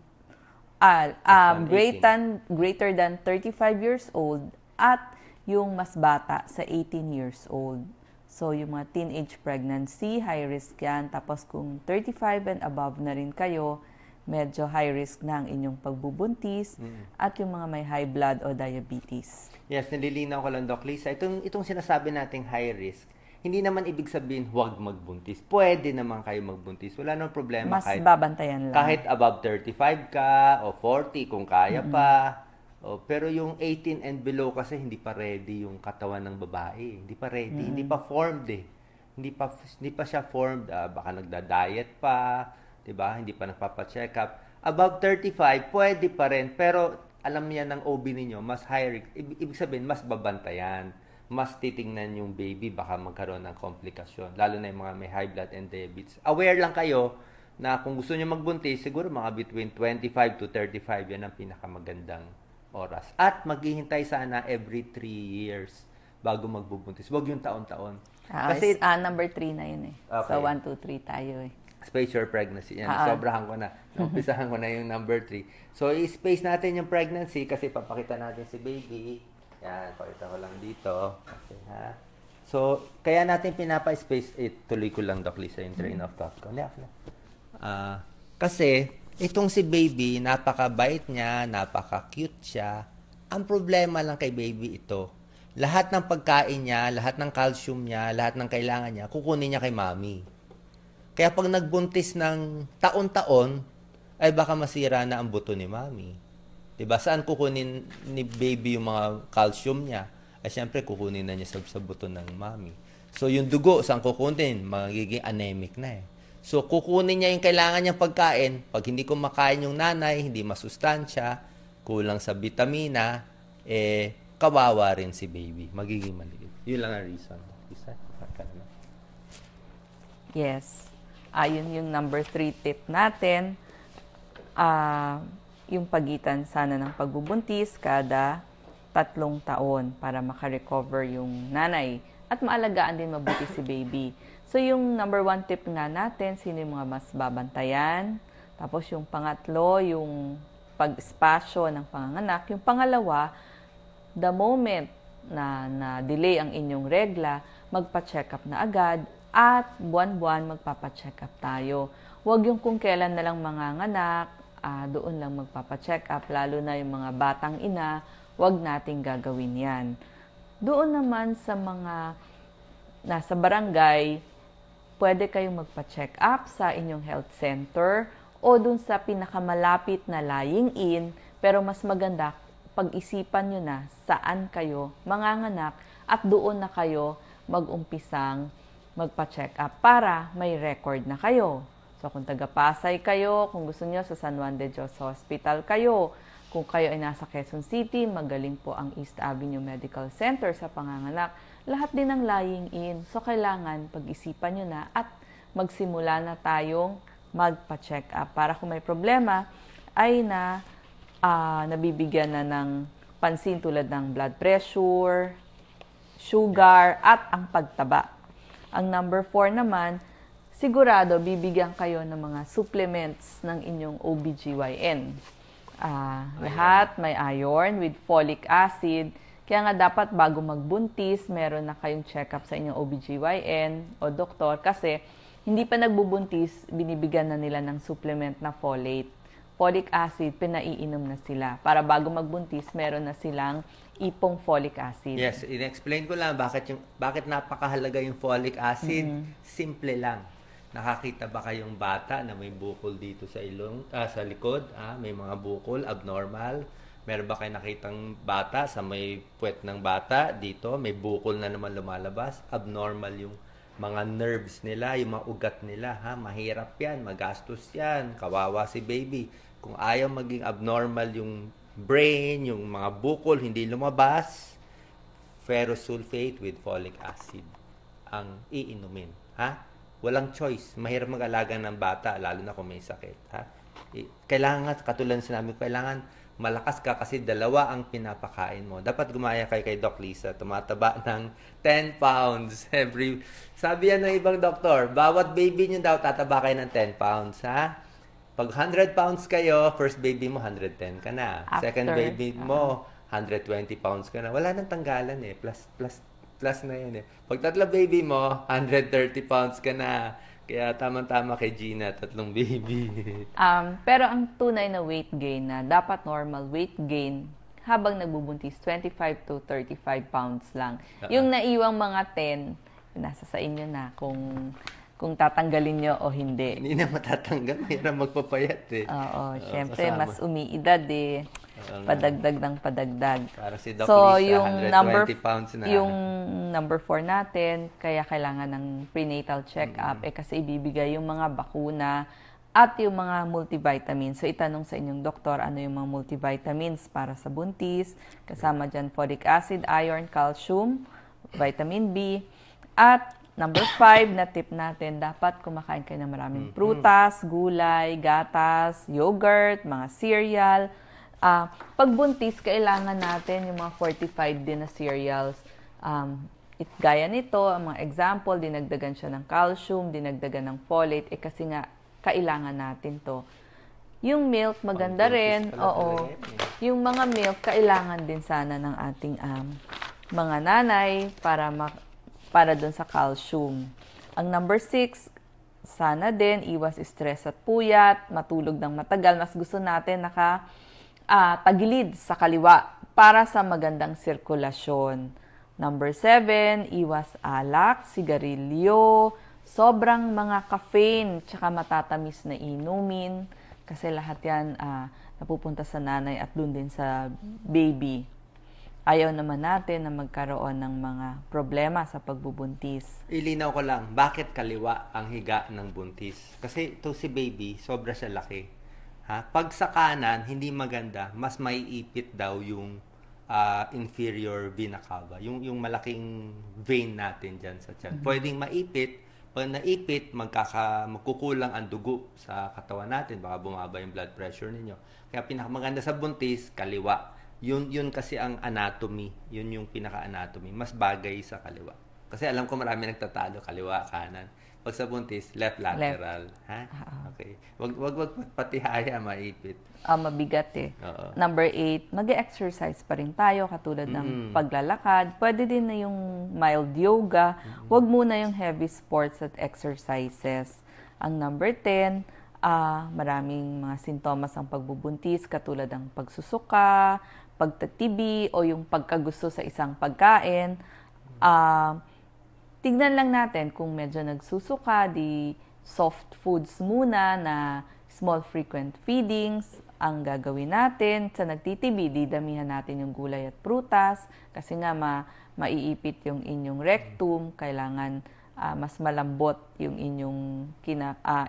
greater than 35 years old, at yung mas bata sa 18 years old. So, yung mga teenage pregnancy, high risk yan. Tapos kung 35 and above na rin kayo, medyo high risk na ang inyong pagbubuntis at yung mga may high blood o diabetes. Yes, nililinaw ko lang, Doc Lisa. Itong sinasabi nating high risk, hindi naman ibig sabihin huwag magbuntis. Pwede naman kayo magbuntis. Wala nang problema. Mas babantayan lang. Kahit above 35 ka o 40 kung kaya pa. Pero yung 18 and below kasi hindi pa ready yung katawan ng babae. Hindi pa ready. Hindi pa formed eh. Hindi pa siya formed. Baka nagda-diet pa. Diba? Hindi pa nagpapa-check up. Above 35, pwede pa rin. Pero alam niya ng OB ninyo, mas high risk. Ibig sabihin, mas babantayan. Mas titingnan yung baby, baka magkaroon ng komplikasyon. Lalo na yung mga may high blood and diabetes. Aware lang kayo na kung gusto niyo magbuntis, siguro mga between 25 to 35, yan ang pinakamagandang oras. At maghihintay sana every 3 years bago magbubuntis. Huwag yung taon-taon. Kasi number 3 na yun eh. Okay. So, 1, 2, 3 tayo eh. space your pregnancy. Yan, sobrahan ko na. Umpisahan ko na yung number 3. So, i-space natin yung pregnancy kasi papakita natin si baby. Yan, pakita ko lang dito. Okay, ha? So, kaya natin pinapa-space. Tuloy ko lang, Doc Lisa, yung train of thought ko. Kasi, itong si baby, napaka-bait niya, napaka-cute siya. Ang problema lang kay baby ito, lahat ng pagkain niya, lahat ng calcium niya, lahat ng kailangan niya, kukunin niya kay mami. Kaya pag nagbuntis ng taon-taon, ay baka masira na ang buto ni mami. Diba? Saan kukunin ni baby yung mga calcium niya? Ay syempre, kukunin na niya sa buto ng mami. So, yung dugo, saan kukunin? Magiging anemic na eh. So, kukunin niya yung kailangan niyang pagkain. Pag hindi kumakain yung nanay, hindi masustansya, kulang sa vitamina, kawawa rin si baby. Magiging maliit. Yun lang ang reason. Yes. Ayun yung number 3 tip natin. Yung pagitan sana ng pagbubuntis kada 3 taon para makarecover yung nanay at maalagaan din mabuti si baby. So, yung number 1 tip nga natin, sino yung mga mas babantayan. Tapos, yung pangatlo, yung pag-espasyo ng panganganak. Yung pangalawa, the moment na delay ang inyong regla, magpa-check up na agad at buwan-buwan magpapa-check up tayo. Huwag yung kung kailan na lang manganganak, doon lang magpapa-check up, lalo na yung mga batang ina, huwag nating gagawin yan. Doon naman sa mga nasa barangay, pwede kayong magpa-check up sa inyong health center o dun sa pinakamalapit na lying-in, pero mas maganda pag-isipan nyo na saan kayo manganganak at doon na kayo mag-umpisang magpa-check up para may record na kayo. So, kung taga-Pasay kayo, kung gusto nyo sa San Juan de Dios Hospital kayo, kung kayo ay nasa Quezon City, magaling po ang East Avenue Medical Center sa panganganak. Lahat din ng lying-in. So, kailangan pag-isipan nyo na at magsimula na tayong magpa-check up para kung may problema ay nabibigyan na ng pansin tulad ng blood pressure, sugar, at ang pagtaba. Ang number 4 naman, sigurado bibigyan kayo ng mga supplements ng inyong OBGYN. Lahat may iron with folic acid. Kaya nga dapat bago magbuntis, meron na kayong check-up sa inyong OBGYN o doktor kasi hindi pa nagbubuntis, binibigyan na nila ng supplement na folate. Folic acid, pinaiinom na sila. Para bago magbuntis, meron na silang ipong folic acid. Yes, in-explain ko lang bakit napakahalaga yung folic acid. Simple lang. Nakakita ba kayong bata na may bukol dito sa sa likod? May mga bukol, abnormal. Meron ba kayo nakitang bata sa may puwet ng bata dito? May bukol na naman lumalabas. Abnormal yung mga nerves nila, yung mga ugat nila. Mahirap yan, magastos yan. Kawawa si baby. Kung ayaw maging abnormal yung brain, yung mga bukol, hindi lumabas, ferrous sulfate with folic acid ang iinumin. Walang choice. Mahirap mag-alaga ng bata, lalo na kung may sakit. Kailangan, katulad sa namin, kailangan malakas ka kasi dalawa ang pinapakain mo. Dapat gumaya kayo kay Doc Lisa, tumataba ng 10 pounds every... Sabi yan ng ibang doktor, bawat baby nyo daw tataba kayo ng 10 pounds, Pag 100 pounds kayo, first baby mo, 110 ka na. Second baby mo, 120 pounds ka na. Wala nang tanggalan eh. Plus na yun eh. Pag tatlo baby mo, 130 pounds ka na. Kaya tamang-tama kay Gina, 3 baby. Pero ang tunay na weight gain na dapat normal weight gain habang nagbubuntis, 25 to 35 pounds lang. Yung naiwang mga 10, nasa sa inyo na kung tatanggalin nyo o hindi. Hindi na matatanggal. Mahirap magpapayat eh. Oo, syempre, mas umiidad eh. Padagdag ng padagdag. Para si Doc Lisa, yung 120 pounds na. Yung number 4 natin, kaya kailangan ng prenatal check-up kasi ibibigay yung mga bakuna at yung mga multivitamins. So, itanong sa inyong doktor ano yung mga multivitamins para sa buntis. Kasama dyan folic acid, iron, calcium, vitamin B, at Number 5 na tip natin, dapat kumakain kayo ng maraming prutas, gulay, gatas, yogurt, mga cereal. Pag buntis, kailangan natin yung mga fortified din na cereals. Gaya nito, ang mga example, dinagdagan siya ng calcium, dinagdagan ng folate, kasi nga, kailangan natin to. Yung milk, maganda rin. Oo. Yung mga milk, kailangan din sana ng ating mga nanay para dun sa calcium. Ang number 6, sana din, iwas stress at puyat, matulog ng matagal. Mas gusto natin tagilid sa kaliwa para sa magandang sirkulasyon. Number 7, iwas alak, sigarilyo, sobrang mga caffeine, tsaka matatamis na inumin. Kasi lahat yan napupunta sa nanay at dun din sa baby. Ayaw naman natin na magkaroon ng mga problema sa pagbubuntis. Ilinaw ko lang, bakit kaliwa ang higa ng buntis? Kasi to si baby, sobra siya laki. Pag sa kanan, hindi maganda, mas maiipit daw yung inferior vena cava, yung malaking vein natin dyan sa tiyan. Pwedeng maipit, pag naipit, magkukulang ang dugo sa katawan natin, baka bumaba yung blood pressure ninyo. Kaya pinakamaganda sa buntis, kaliwa. Yun kasi ang anatomy, yun yung pinaka-anatomy, mas bagay sa kaliwa. Kasi alam ko marami nagtatalo, kaliwa, kanan. Pag sa buntis, left lateral. Okay. Wag patihaya, maipit. Mabigat Number 8, mag-exercise pa rin tayo katulad ng paglalakad. Pwede din na yung mild yoga. Wag muna yung heavy sports at exercises. Ang number 10, maraming mga sintomas ang pagbubuntis katulad ng pagsusuka, pagtatibi o yung pagkagusto sa isang pagkain. Tignan lang natin kung medyo nagsusuka, di soft foods muna na small frequent feedings ang gagawin natin. Sa nagtitibi, didamihan natin yung gulay at prutas kasi nga maiipit yung inyong rectum. Kailangan mas malambot yung inyong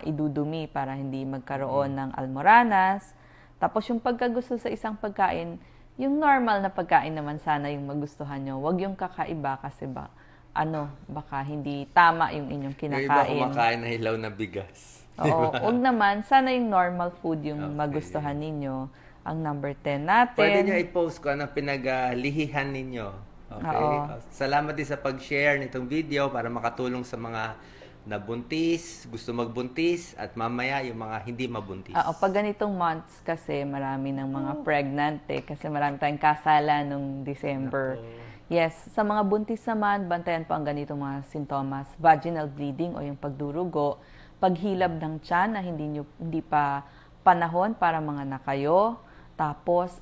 idudumi para hindi magkaroon ng almoranas. Tapos yung pagkagusto sa isang pagkain, yung normal na pagkain naman sana yung magustuhan nyo. Huwag yung kakaiba kasi baka hindi tama yung inyong kinakain. Yung iba kumakain na hilaw na bigas. Oo, huwag naman. Sana yung normal food yung magustuhan ninyo. Ang number 10 natin. Pwede nyo i-post ko anong pinaglihihan ninyo. Okay? Salamat din sa pag-share nitong video para makatulong sa mga nabuntis, gusto magbuntis, at mamaya yung mga hindi mabuntis. Pag ganitong months kasi marami ng mga pregnant kasi marami tayong kasala nung December. Yes, sa mga buntis naman, bantayan po ang ganitong mga sintomas. Vaginal bleeding o yung pagdurugo, paghilab ng tiyan na hindi pa panahon para manganak kayo. Tapos,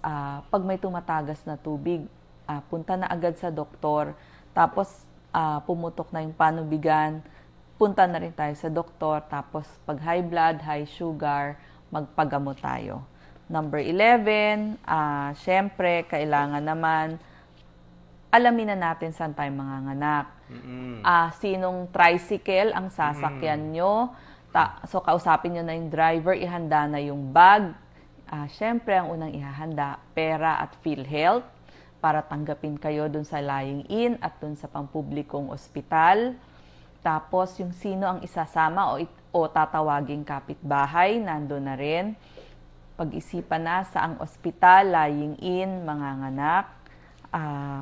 pag may tumatagas na tubig, punta na agad sa doktor. Tapos, pumutok na yung panubigan, punta na rin tayo sa doktor. Tapos, pag high blood, high sugar, magpagamot tayo. Number 11, syempre, kailangan naman alamin na natin saan tayo manganganak. Sinong tricycle ang sasakyan nyo. So, kausapin nyo na yung driver, ihanda na yung bag. Syempre, ang unang ihahanda, pera at PhilHealth para tanggapin kayo dun sa lying-in at dun sa pampublikong ospital. Tapos, yung sino ang isasama o tatawaging kapitbahay, nandun na rin. Pag-isipan na sa ang ospital, lying-in, manganganak.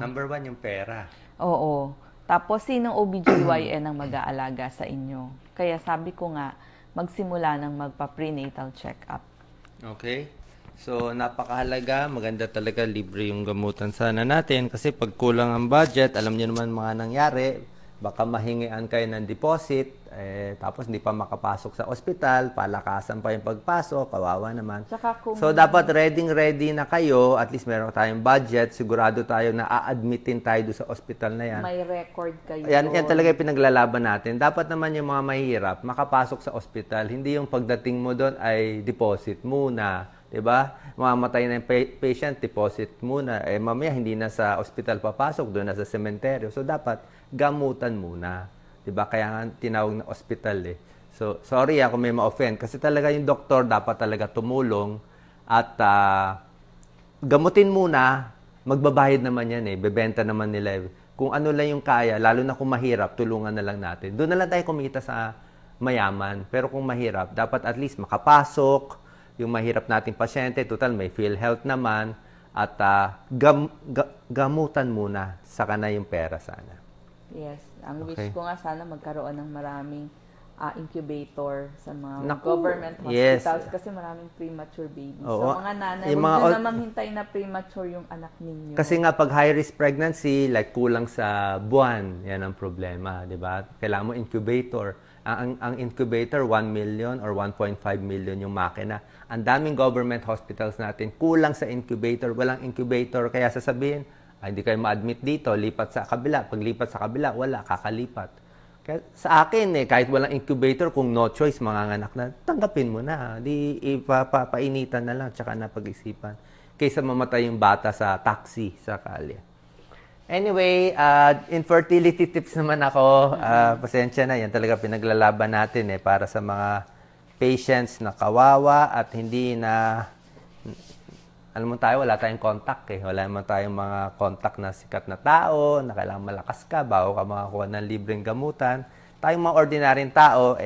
Number 1, yung pera. Oo. Tapos, sinong OBGYN ang mag-aalaga sa inyo? Kaya sabi ko nga, magsimula ng magpa-prenatal check-up. Okay. So, napakahalaga. Maganda talaga, libre yung gamutan sana natin. Kasi pag kulang ang budget, alam niyo naman mga nangyari, baka mahingian kayo ng deposit, tapos hindi pa makapasok sa ospital, palakasan pa yung pagpasok, kawawa naman. So, dapat ready na kayo, at least meron tayong budget, sigurado tayo na a-admitin tayo doon sa ospital na yan. May record kayo. Yan talaga yung pinaglalaban natin. Dapat naman yung mga mahihirap, makapasok sa ospital, hindi yung pagdating mo doon ay deposit muna. Diba? Mamamatay na yung patient, deposit muna. Mamaya hindi na sa ospital papasok, doon na sa sementeryo. So, dapat gamutan muna. Diba? Kaya nga tinawag na ospital So, sorry kung may ma-offend. Kasi talaga yung doktor dapat talaga tumulong at gamutin muna. Magbabayad naman yan Bebenta naman nila Kung ano lang yung kaya, lalo na kung mahirap, tulungan na lang natin. Doon na lang tayo kumita sa mayaman. Pero kung mahirap, dapat at least makapasok, yung mahirap nating pasyente, total may PhilHealth naman, at gamutan muna, saka na yung pera sana. Yes. Ang wish Okay. ko nga sana magkaroon ng maraming incubator sa mga Naku, government yes. hospitals kasi maraming premature babies. Oo. So mga nanay, Yung huwag mga nyo ot- namang hintay na premature yung anak ninyo. Kasi nga pag high-risk pregnancy, like kulang sa buwan, yan ang problema, di ba? Kailangan mo incubator. Ang incubator, 1 million or 1.5 million yung makina. Ang daming government hospitals natin, kulang sa incubator, walang incubator. Kaya sasabihin, hindi kayo ma-admit dito, lipat sa kabila. Pag lipat sa kabila, wala, kakalipat. Kaya sa akin, kahit walang incubator, kung no choice, manganganak na, tanggapin mo na. Di ipapainitan na lang, tsaka na pag-isipan. Kaysa mamatay yung bata sa taxi sa kalye. Anyway, infertility tips naman ako. Pasensya na, yan talaga pinaglalaban natin para sa mga patients na kawawa at hindi na, alam mo tayo, wala tayong contact Wala naman tayong mga contact na sikat na tao, na kailangan malakas ka bago ka makakuha ng libreng gamutan. Tayong mga ordinaryong tao,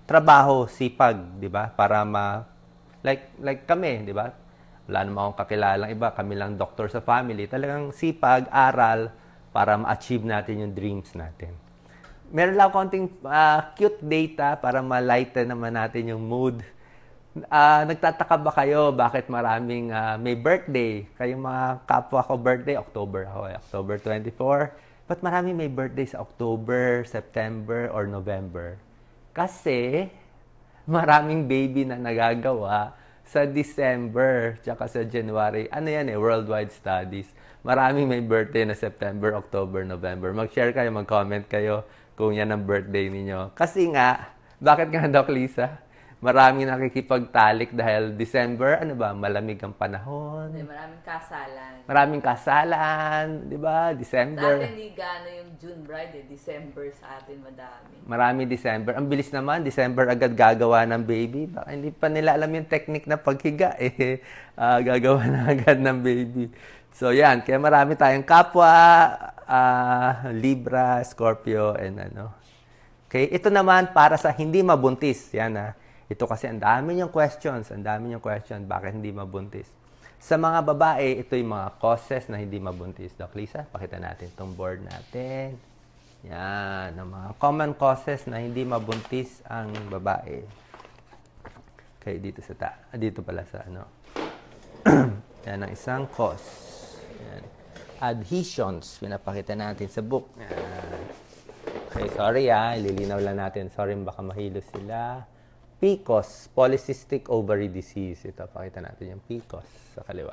trabaho, sipag, di ba? Para like kami, di ba? Wala naman akong kakilalang iba, kami lang doktor sa family. Talagang sipag, aral, para ma-achieve natin yung dreams natin. Meron lang konting cute data para ma-lighten naman natin yung mood. Nagtataka ba kayo bakit maraming may birthday? Kayong mga kapwa ko birthday, October ako October 24. Ba't maraming may birthday sa October, September, or November? Kasi maraming baby na nagagawa sa December tsaka sa January. Ano yan worldwide studies. Maraming may birthday na September, October, November. Mag-share kayo, mag-comment kayo kung yan ang birthday ninyo. Kasi nga, bakit nga Doc Lisa? Maraming nakikipagtalik dahil December, malamig ang panahon. Maraming kasalan. Maraming kasalan, di ba? December. Dati hindi gano yung June bride, December sa atin madami. Maraming December. Ang bilis naman, December agad gagawa ng baby. Baka hindi pa nila alam yung technique na paghiga gagawa na agad ng baby. So yan, kaya marami tayong kapwa, Libra, Scorpio, and Okay, ito naman para sa hindi mabuntis. Yan Ito kasi ang dami niyong questions. Bakit hindi mabuntis? Sa mga babae, ito yung mga causes na hindi mabuntis. Doc Lisa, pakita natin itong board natin. Yan, ang mga common causes na hindi mabuntis ang babae. Okay, dito pala sa Yan ang isang cause. Yan. Adhesions, pinapakita natin sa book. Yan. Okay, sorry ililinaw lang natin. Sorry, baka mahilo sila. PCOS, polycystic ovary disease. Ito, pakita natin yung PCOS sa kaliwa.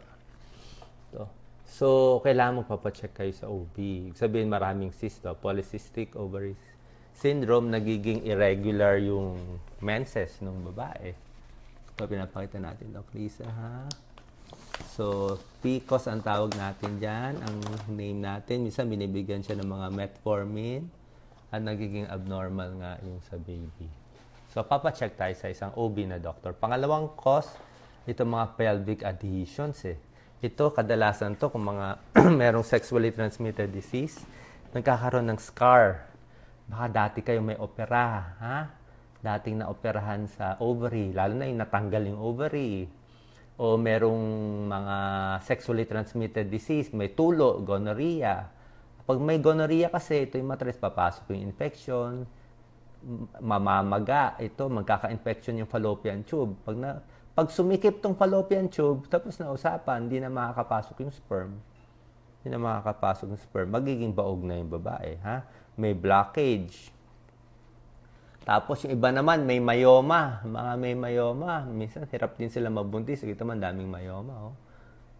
Ito. So, kailangan magpapacheck kayo sa OB. Sabihin maraming cyst, polycystic ovary syndrome, nagiging irregular yung menses ng babae. Ito, pinapakita natin, Doc Lisa, So, PCOS ang tawag natin dyan. Ang name natin, minsan binibigyan siya ng mga metformin at nagiging abnormal nga yung sa baby. So, papacheck tayo sa isang OB na doktor. Pangalawang cause, ito mga pelvic adhesions Ito, kadalasan to kung mga merong sexually transmitted disease, nagkakaroon ng scar. Baka dati kayo may opera, Dating naoperahan sa ovary, lalo na yung natanggal yung ovary. O merong mga sexually transmitted disease, may tulo, gonorrhea. Pag may gonorrhea kasi, ito yung matres, papasok yung infection, mamamaga, ito, magkaka-infection yung fallopian tube. Pag sumikip tong fallopian tube, tapos na usapan, hindi na makakapasok yung sperm. Magiging baog na yung babae, May blockage. Tapos yung iba naman, may myoma. Mga may myoma, minsan hirap din sila mabuntis. Kita man, daming myoma,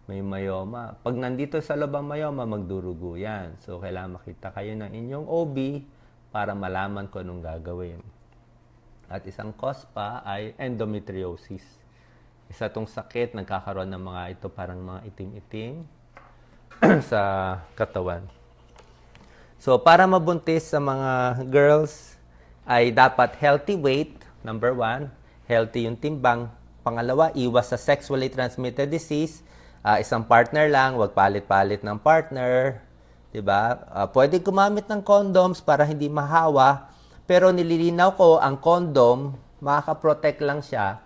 May myoma. Pag nandito sa loob ang myoma, magdurugo yan. So, kailangan makita kayo ng inyong OB para malaman ko anong gagawin. At isang cause pa ay endometriosis. Isa tong sakit, nagkakaroon ng mga ito parang mga itim-itim sa katawan. So, para mabuntis sa mga girls, ay dapat healthy weight, number 1. Healthy yung timbang. Pangalawa, iwas sa sexually transmitted disease. Isang partner lang, wag palit-palit ng partner. 'Diba? Pwede gumamit ng condoms para hindi mahawa, pero nililinaw ko ang condom, makaka-protect lang siya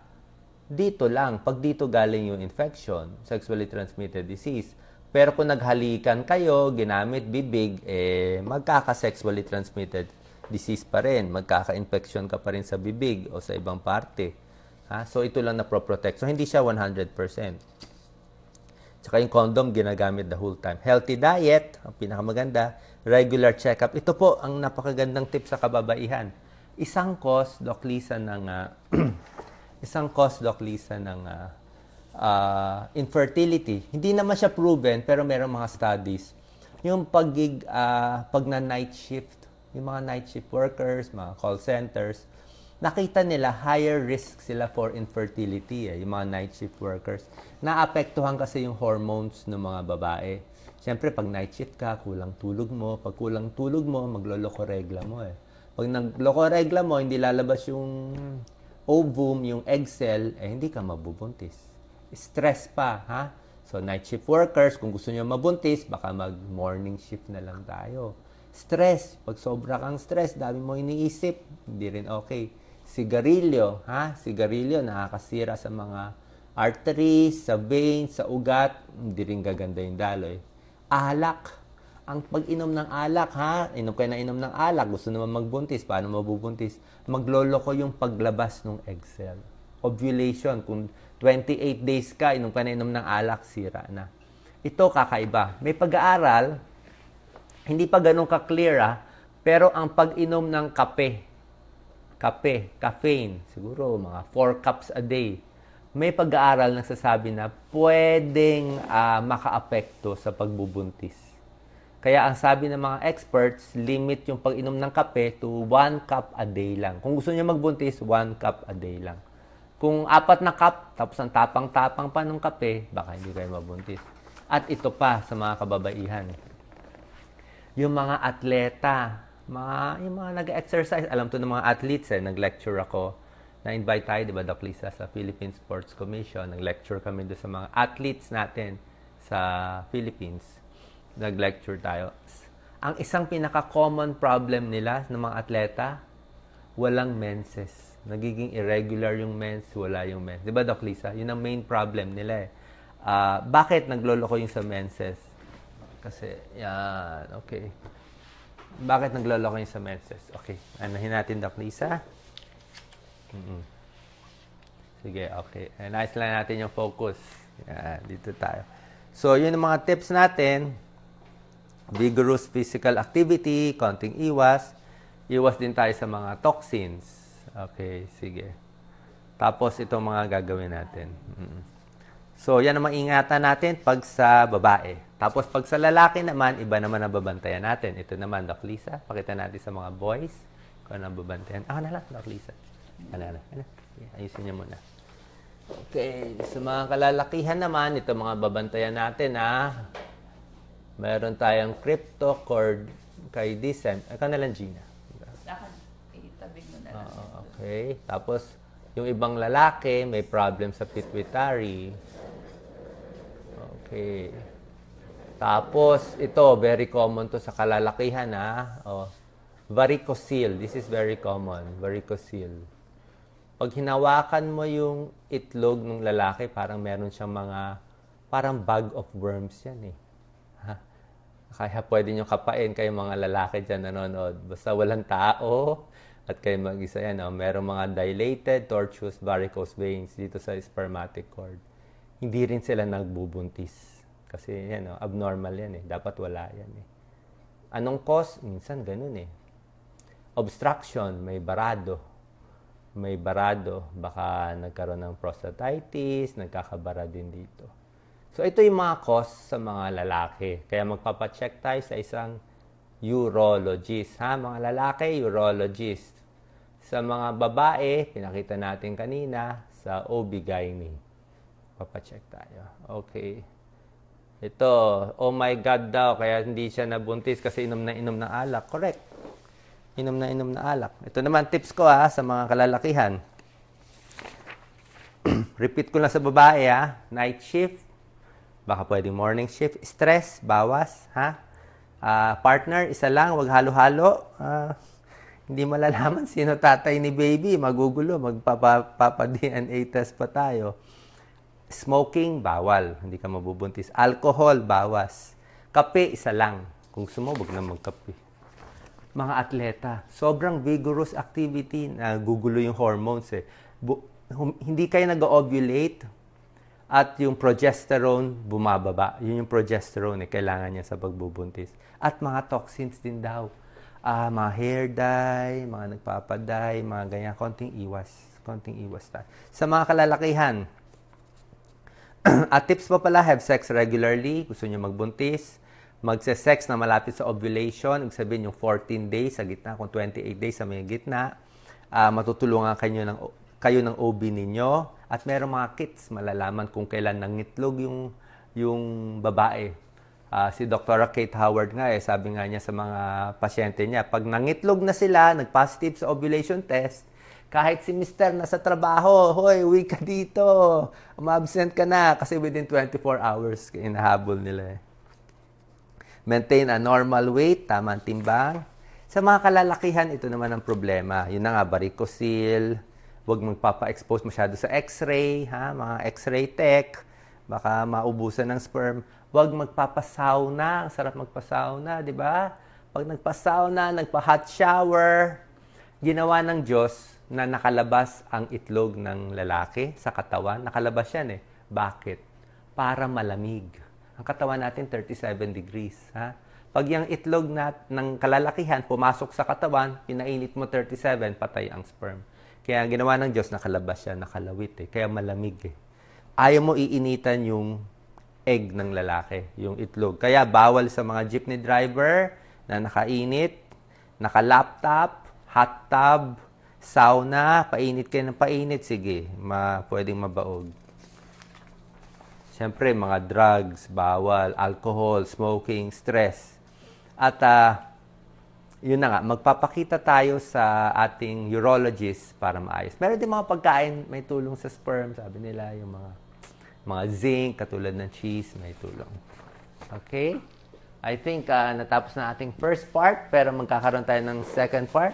dito lang, pag dito galing yung infection, sexually transmitted disease. Pero kung naghalikan kayo, ginamit bibig, magkaka-sexually transmitted disease pa rin. Magkaka-infection ka pa rin sa bibig o sa ibang parte. So, ito lang na pro-protect. So, hindi siya 100%. Tsaka yung condom, ginagamit the whole time. Healthy diet, ang pinakamaganda. Regular checkup. Ito po ang napakagandang tip sa kababaihan. Isang cause, Doc Lisa, ng infertility. Hindi naman siya proven, pero meron mga studies. Yung pag na night shift, yung mga night shift workers, mga call centers, nakita nila higher risk sila for infertility, yung mga night shift workers. Naapektuhan kasi yung hormones ng mga babae. Siyempre, pag night shift ka, kulang tulog mo. Pag kulang tulog mo, magloloko-regla mo Pag nagloko-regla mo, hindi lalabas yung ovum, yung egg cell, hindi ka mabubuntis. Stress pa, ha? So, night shift workers, kung gusto nyo mabuntis, baka mag-morning shift na lang tayo. Stress, pag sobra kang stress, dami mo iniisip, hindi rin okay. Sigarilyo, ha? Sigarilyo, nakakasira sa mga arteries, sa veins, sa ugat, hindi rin gaganda yung daloy. Alak, ang pag-inom ng alak, ha? Inom kayo na inom ng alak, gusto naman magbuntis, paano mabubuntis? Magloloko yung paglabas ng egg cell. Ovulation, kung 28 days ka, inom ka na inom ng alak, sira na. Ito kakaiba. May pag-aaral, hindi pa ganun ka-clear, pero ang pag-inom ng caffeine, siguro mga 4 cups a day, may pag-aaral na nagsasabi na pwedeng maka-apekto sa pagbubuntis. Kaya ang sabi ng mga experts, limit yung pag-inom ng kape to 1 cup a day lang. Kung gusto niyo magbuntis, 1 cup a day lang. Kung 4 na cup, tapos ang tapang-tapang pa ng kape, baka hindi kayo mabuntis. At ito pa sa mga kababaihan. Yung mga atleta, yung mga nag-exercise, alam to ng mga athletes, nag-lecture ako. Na-invite tayo, di ba, Doc Lisa, sa Philippine Sports Commission. Nag-lecture kami doon sa mga athletes natin sa Philippines. Nag-lecture tayo. Ang isang pinaka-common problem nila ng mga atleta, walang menses. Nagiging irregular yung mens, wala yung mens. Di ba, Doc Lisa? Yun ang main problem nila Bakit nagloloko yung sa menses? Kasi, yan, okay. Bakit nagloloko yung sa menses? Okay, anahin natin, Doc Lisa. Sige, okay. Nice lang natin yung focus. Yan, dito tayo. So, yun ang mga tips natin. Vigorous physical activity, konting iwas. Iwas din tayo sa mga toxins. Okay, sige. Tapos, itong mga gagawin natin. So, yan ang ingatan natin pag sa babae. Tapos, pag sa lalaki naman, iba naman ang babantayan natin. Ito naman, Doc Lisa. Pakita natin sa mga boys kung ano ang babantayan. Ako na lang, Doc Lisa. Ayusin niyo muna. Okay, sa mga kalalakihan naman, ito mga babantayan natin, Meron tayong cryptocord kay Decent. Ikaw na lang, Gina. Itabi mo na lang. Okay. Tapos, yung ibang lalaki, may problem sa pituitary. Okay. Tapos, ito, very common to sa kalalakihan, varicocele. This is very common. Varicocele. Pag hinawakan mo yung itlog ng lalaki, parang meron siyang parang bag of worms yan Kaya pwede nyo kapain kayo mga lalaki dyan nanonood. Basta walang tao at kayo mag-isa yan. Merong mga dilated, tortuous, varicose veins dito sa spermatic cord. Hindi rin sila nagbubuntis. Kasi yan, abnormal yan Dapat wala yan Anong cause? Minsan ganun Obstruction, may barado. Baka nagkaroon ng prostatitis, nagkakabara din dito. So, ito yung mga cause sa mga lalaki. Kaya magpapacheck tayo sa isang urologist. Mga lalaki, urologist. Sa mga babae, pinakita natin kanina, sa OB-GYN. Papacheck tayo. Okay. Ito, oh my God daw, kaya hindi siya nabuntis kasi inom na alak. Correct. Inom na alak. Ito naman tips ko sa mga kalalakihan. Repeat ko lang sa babae Night shift. Baka pwedeng morning shift. Stress, bawas, Partner, isa lang, wag halo-halo. Hindi malalaman sino tatay ni baby. Magugulo, magpapa-DNA test pa tayo. Smoking, bawal. Hindi ka mabubuntis. Alcohol, bawas. Kape, isa lang. Kung gusto mo, wag na magkape. Mga atleta, sobrang vigorous activity, nagugulo yung hormones eh. Hindi kayo nag-ovulate at yung progesterone bumababa. Yun yung progesterone kailangan niya sa pagbubuntis. At mga toxins din daw. Mga hair dye, mga nagpapaday, mga ganyan. Konting iwas. Konting iwas tayo. Sa mga kalalakihan, at tips pa pala, have sex regularly. Gusto niyo magbuntis. Magse-sex na malapit sa ovulation, ibig sabihin yung 14 days sa gitna, kung 28 days sa may gitna, matutulungan kayo ng OB ninyo, at merong mga kits malalaman kung kailan nangitlog yung babae. Si Dr. Kate Howard nga, sabi nga niya sa mga pasyente niya, pag nangitlog na sila, nag-positive sa ovulation test, kahit si mister nasa trabaho, hoy, uwi ka dito, umabsent ka na, kasi within 24 hours, inahabol nila Maintain a normal weight, tamang timbang. Sa mga kalalakihan, ito naman ang problema. Yun na nga, varicocele, huwag magpapa-expose masyado sa x-ray, mga x-ray tech, baka maubusan ng sperm. Huwag magpapasauna, ang sarap magpasauna, di ba? Pag nagpasauna, nagpa-hot shower, ginawa ng Diyos na nakalabas ang itlog ng lalaki sa katawan. Nakalabas yan Bakit? Para malamig. Ang katawan natin, 37 degrees. Pag yung itlog ng kalalakihan pumasok sa katawan, pinainit mo 37, patay ang sperm. Kaya ginawa ng Diyos, nakalabas siya, nakalawit. Kaya malamig. Ayaw mo iinitan yung egg ng lalaki, yung itlog. Kaya bawal sa mga jeepney driver na nakainit, naka-laptop, hot tub, sauna, painit kayo ng painit, sige, pwedeng mabaog. Siyempre, mga drugs, bawal, alcohol, smoking, stress. At yun na nga, magpapakita tayo sa ating urologist para maayos. Meron din mga pagkain, may tulong sa sperm, sabi nila, yung mga zinc, katulad ng cheese, may tulong. Okay? I think natapos na ating first part, pero magkakaroon tayo ng second part.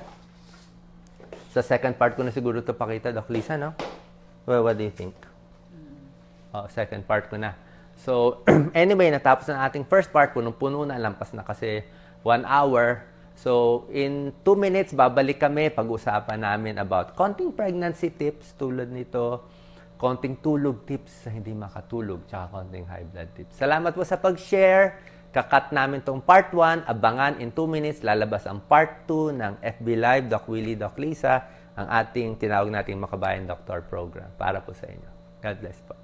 Sa second part ko na siguro ito pakita, Doc Lisa, no? Well, what do you think? Second part ko na. So, anyway, natapos na ating first part. Punong-puno na. Lampas na kasi 1 hour. So, in 2 minutes, babalik kami. Pag-usapan namin about konting pregnancy tips tulad nito. Konting tulog tips sa hindi makatulog. Tsaka konting high blood tips. Salamat po sa pag-share. Kakat namin tong part 1. Abangan in 2 minutes. Lalabas ang part 2 ng FB Live, Doc Willie, Doc Lisa. Ang ating tinawag nating Makabayan Doctor Program. Para po sa inyo. God bless po.